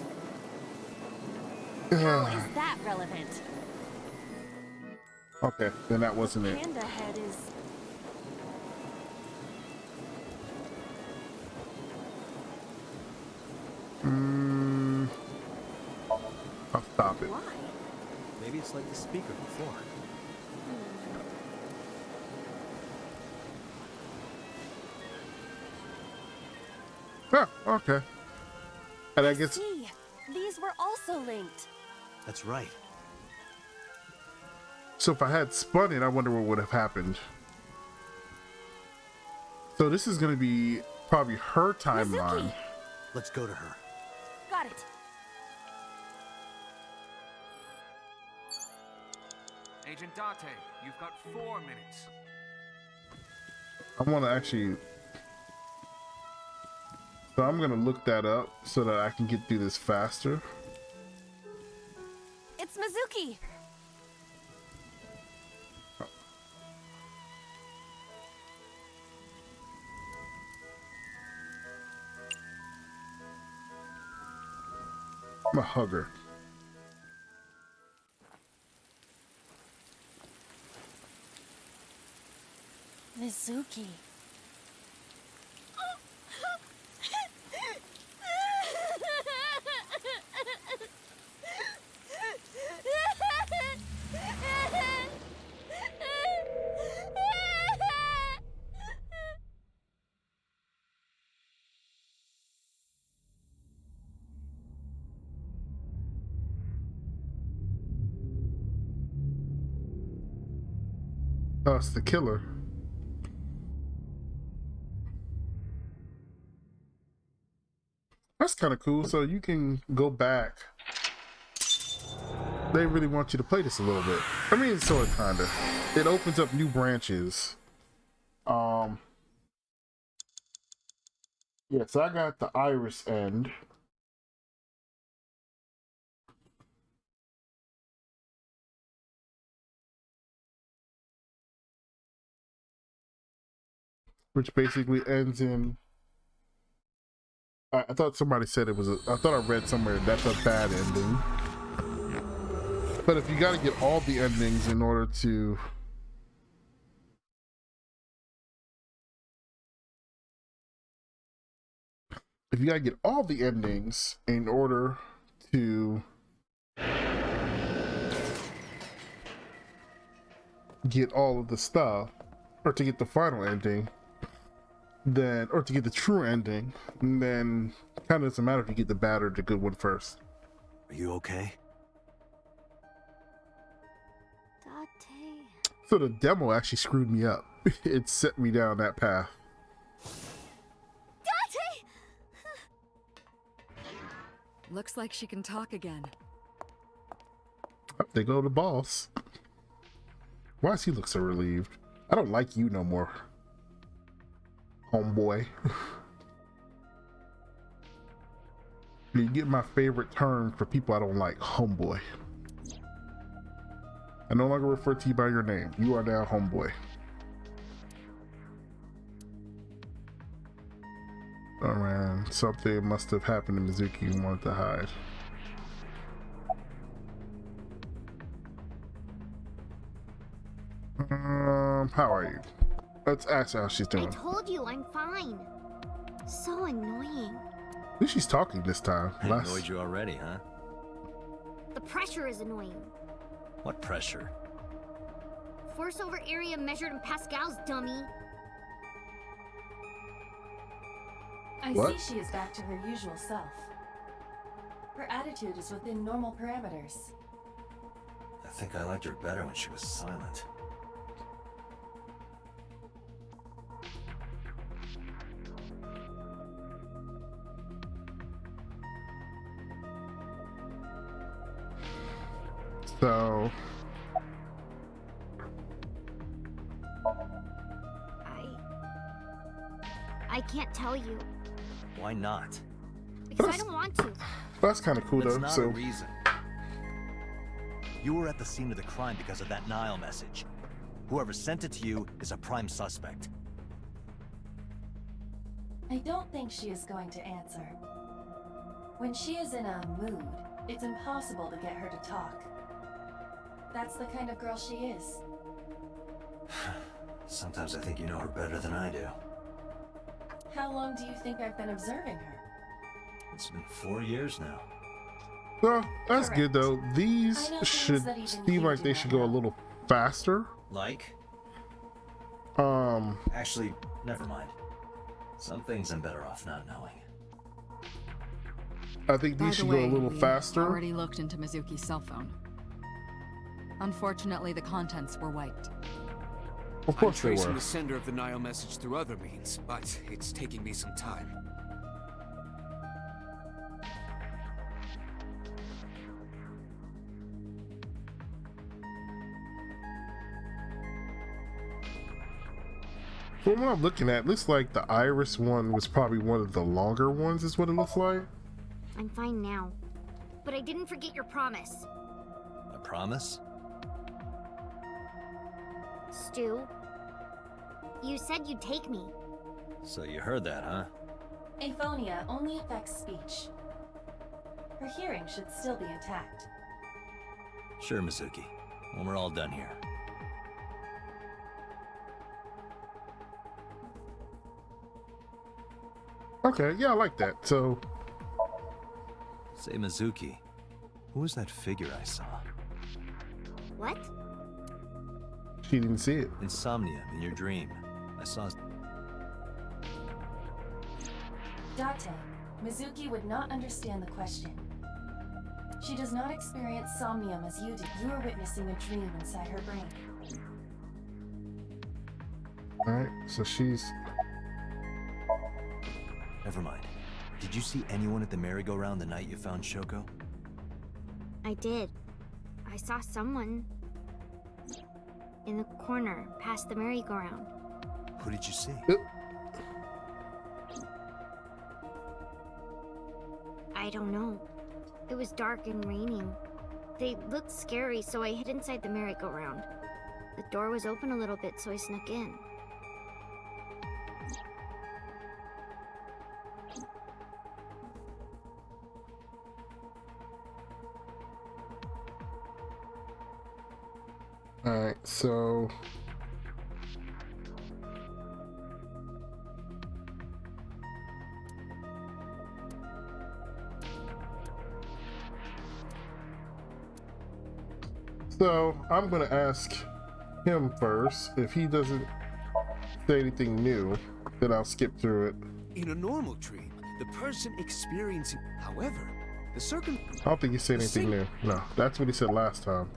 How is that relevant? Okay, then that wasn't it. Panda head is... I'll stop it. Why? Maybe it's like the speaker before. Ah, okay. And I guess See, these were also linked. That's right. so. If I had spun it, I wonder what would have happened. So this is gonna be probably her timeline. Mizuki! Let's go to her. Got it. Agent Date, you've got 4 minutes. I want to actually. So I'm gonna look that up so that I can get through this faster. It's Mizuki. I'm a hugger. Mizuki. Oh, it's the killer. That's kind of cool. So you can go back. They really want you to play this a little bit. I mean, sort of, kind of. It opens up new branches. Yeah, so I got the iris end. Which basically ends in. I thought somebody said it was a. I thought I read somewhere that's a bad ending. But if you got to get all the endings in order to. If you got to get all the endings in order to get all of the stuff, or to get the final ending, then, or to get the true ending, then kind of doesn't matter if you get the bad or the good one first. Are you okay? Date. So the demo actually screwed me up. It set me down that path. Date! Looks like she can talk again. Oh, they go to the boss. Why does he look so relieved? I don't like you no more, homeboy. You get my favorite term for people I don't like, homeboy. I no longer refer to you by your name. You are now homeboy. Oh man, something must have happened to Mizuki who wanted to hide. How are you? Let's ask her how she's I doing. told you I'm fine. So annoying. At least she's talking this time. I Last- annoyed you already, huh? The pressure is annoying. What pressure? Force over area measured in pascals, dummy. I What? see she is back to her usual self. Her attitude is within normal parameters. I think I liked her better when she was silent. So, I can't tell you. Why not? Because I don't want to. that's kind of cool That's though. not So, a reason. You were at the scene of the crime because of that Nile message. Whoever sent it to you is a prime suspect. I don't think she is going to answer. When she is in a mood, it's impossible to get her to talk. That's the kind of girl she is. Sometimes I think you know her better than I do. How long do you think I've been observing her? It's been 4 years now. well, that's Correct. good though. These I know things should that even seem you like do they not should go a know. little faster. Like? Actually, never mind. Some things I'm better off not knowing. I think By these the should way, go a little we faster. already looked into Mizuki's cell phone. Unfortunately, the contents were wiped. Of I'm course they tracing were. the sender of the Nile message through other means, but it's taking me some time. From what I'm looking at, looks like the Iris one was probably one of the longer ones, is what it looks like. I'm fine now. But I didn't forget your promise. A promise? Stu, you said you'd take me. So you heard that, huh? Aphonia only affects speech. Her hearing should still be intact. Sure, Mizuki. When we're all done here. Okay, yeah, I like that. So, Say, Mizuki, who was that figure I saw? What? she didn't see it. Insomnia, in your dream. I saw... Date, Mizuki would not understand the question. She does not experience somnium as you do. You are witnessing a dream inside her brain. Alright, so she's... Never mind. Did you see anyone at the merry-go-round the night you found Shoko? I did. I saw someone in the corner past the merry-go-round. Who did you see? I don't know. It was dark and raining. They looked scary, so I hid inside the merry-go-round. The door was open a little bit, so I snuck in. Alright, so... So, I'm gonna ask him first. If he doesn't say anything new, then I'll skip through it. In a normal dream, the person experiencing... However, the I don't think he said anything new. No, that's what he said last time.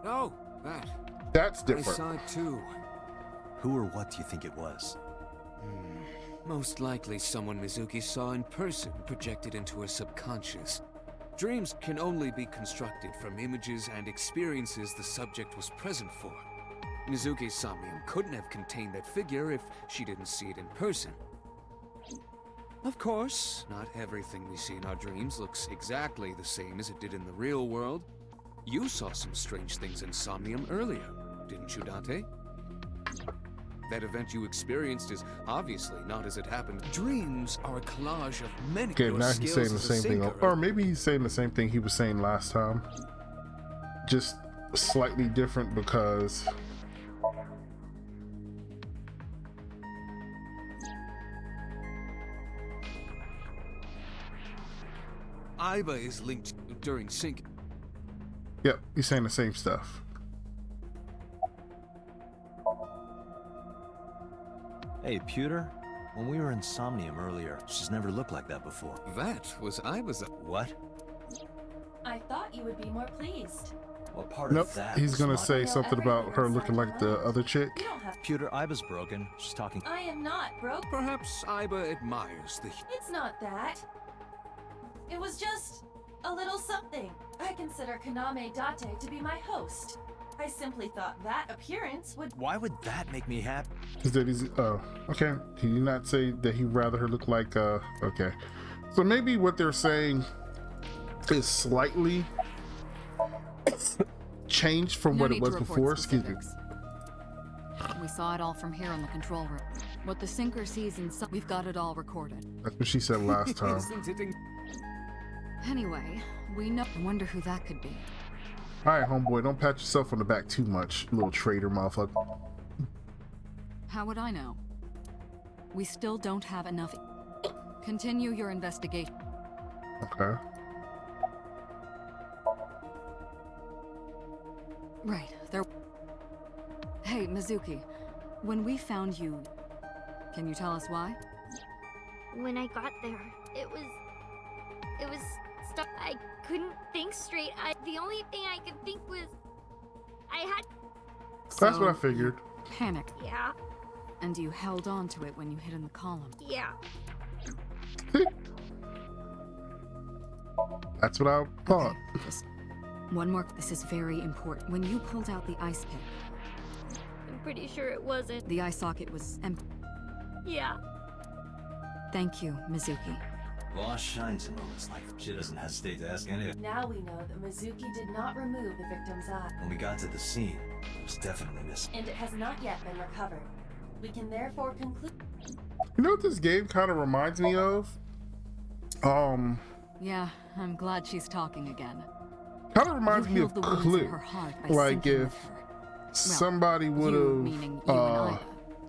Oh, that. That's I different. saw it too. Who or what do you think it was? Most likely someone Mizuki saw in person projected into her subconscious. Dreams can only be constructed from images and experiences the subject was present for. Mizuki's somnium couldn't have contained that figure if she didn't see it in person. Of course, not everything we see in our dreams looks exactly the same as it did in the real world. You saw some strange things in Somnium earlier, didn't you, Dante? That event you experienced is obviously not as it happened. Dreams are a collage of many. Okay, Your now he's skills saying the as a same thing. sinker Or maybe he's saying the same thing he was saying last time. Just slightly different because... Aiba is linked during sync. Yep, he's saying the same stuff. Hey, Pewter. When we were in Somnium earlier, she's never looked like that before. That was Aiba's. What? I thought you would be more pleased. What part Nope, of that he's was gonna not- say something about her looking like the other chick. You don't have. Pewter, Iba's broken. She's talking... I am not broke. Perhaps Aiba admires the. It's not that. It was just a little something. I consider Kaname Date to be my host. I simply thought that appearance would. Why would that make me happy? Is that he's okay. He did not say that he'd rather her look like okay. So maybe what they're saying is slightly changed from No what it need was to report before. Excuse me. specifics. We saw it all from here in the control room. What the sinker sees in some, we've got it all recorded. That's what she said last time. Isn't it Anyway, we know. I wonder who that could be. Alright, homeboy, don't pat yourself on the back too much, little traitor motherfucker. How would I know? We still don't have enough. Continue your investigation. Okay. Right, there. Hey, Mizuki. When we found you, can you tell us why? When I got there, it was I couldn't think straight. The only thing I could think was I had. That's what I So figured. you panicked, Yeah. and you held on to it when you hid in the column. Yeah. That's what I thought. Okay, just one more. This is very important. When you pulled out the ice pick, I'm pretty sure it wasn't. the eye socket was empty. Yeah. Thank you, Mizuki. Boss shines in moments like that. She doesn't hesitate to ask any. Now we know that Mizuki did not remove the victim's eye, When we got to the scene, it was definitely missing. and it has not yet been recovered. We can therefore conclude. You know what this game kind of reminds me of? Yeah, I'm glad she's talking again. Kind of reminds You me of healed the wounds in Clue. her heart by Like syncing if with her. somebody would You, meaning you and have Ida.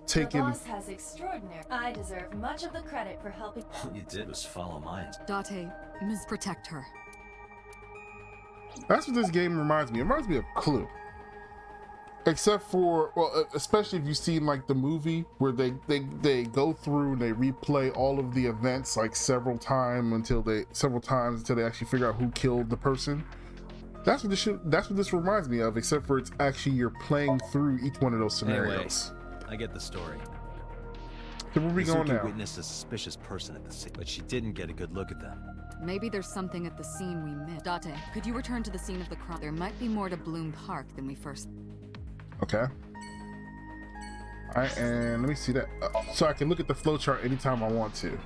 The taken. boss has extraordinary. I deserve much of the credit for helping. All you did was follow mine. Date, Ms. Protect her. That's what this game reminds me. It reminds me of Clue. Except for, well, especially if you've seen like the movie where they go through and they replay all of the events like several times until they actually figure out who killed the person. That's what this reminds me of, except for it's actually you're playing through each one of those scenarios. I get the story. So where we going Mizuki now? witnessed a suspicious person at the scene, but she didn't get a good look at them. Maybe there's something at the scene we missed. Date, could you return to the scene of the crime? There might be more to Bloom Park than we first. Okay. Alright, and let me see that. So I can look at the flowchart anytime I want to.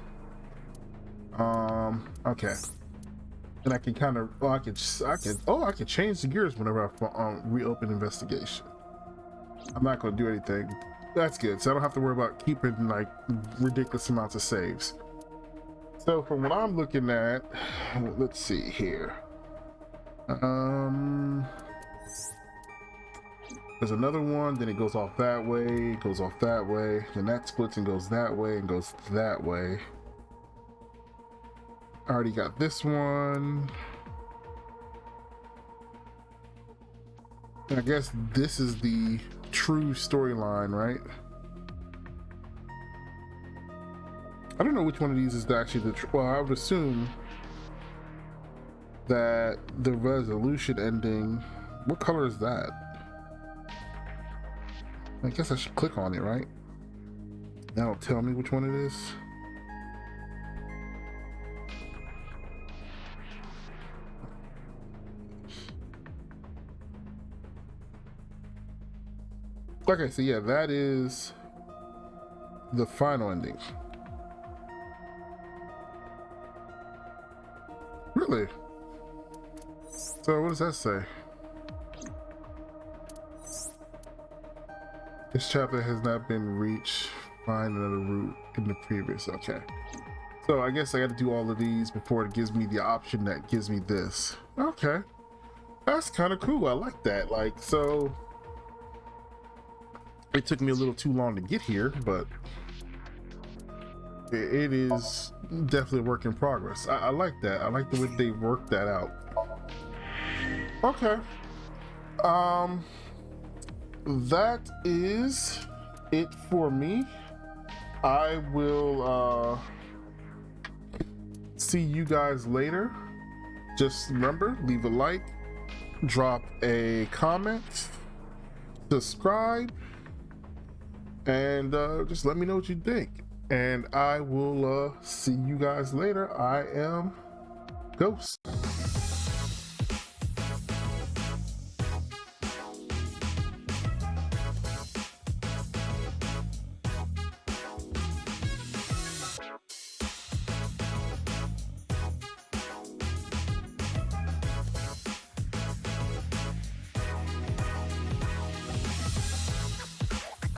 Okay. And I can kind of, I can change the gears whenever I reopen investigation. I'm not going to do anything. That's good. So I don't have to worry about keeping like ridiculous amounts of saves. So from what I'm looking at, let's see here. There's another one, then it goes off that way, goes off that way, then that splits and goes that way and goes that way. I already got this one. And I guess this is the true storyline, right? I don't know which one of these is actually the well, I would assume that the resolution ending, what color is that? I guess I should click on it, right? That'll tell me which one it is. Okay, so yeah, that is the final ending. Really? So what does that say? This chapter has not been reached. Find another route in the previous. Okay. So I guess I got to do all of these before it gives me the option that gives me this. Okay. That's kind of cool. I like that. Like, so it took me a little too long to get here, but it is definitely a work in progress. I like that. I like the way they worked that out. Okay. That is it for me. I will see you guys later. Just remember, leave a like, drop a comment, subscribe, and just let me know what you think. And I will see you guys later. I am Ghost.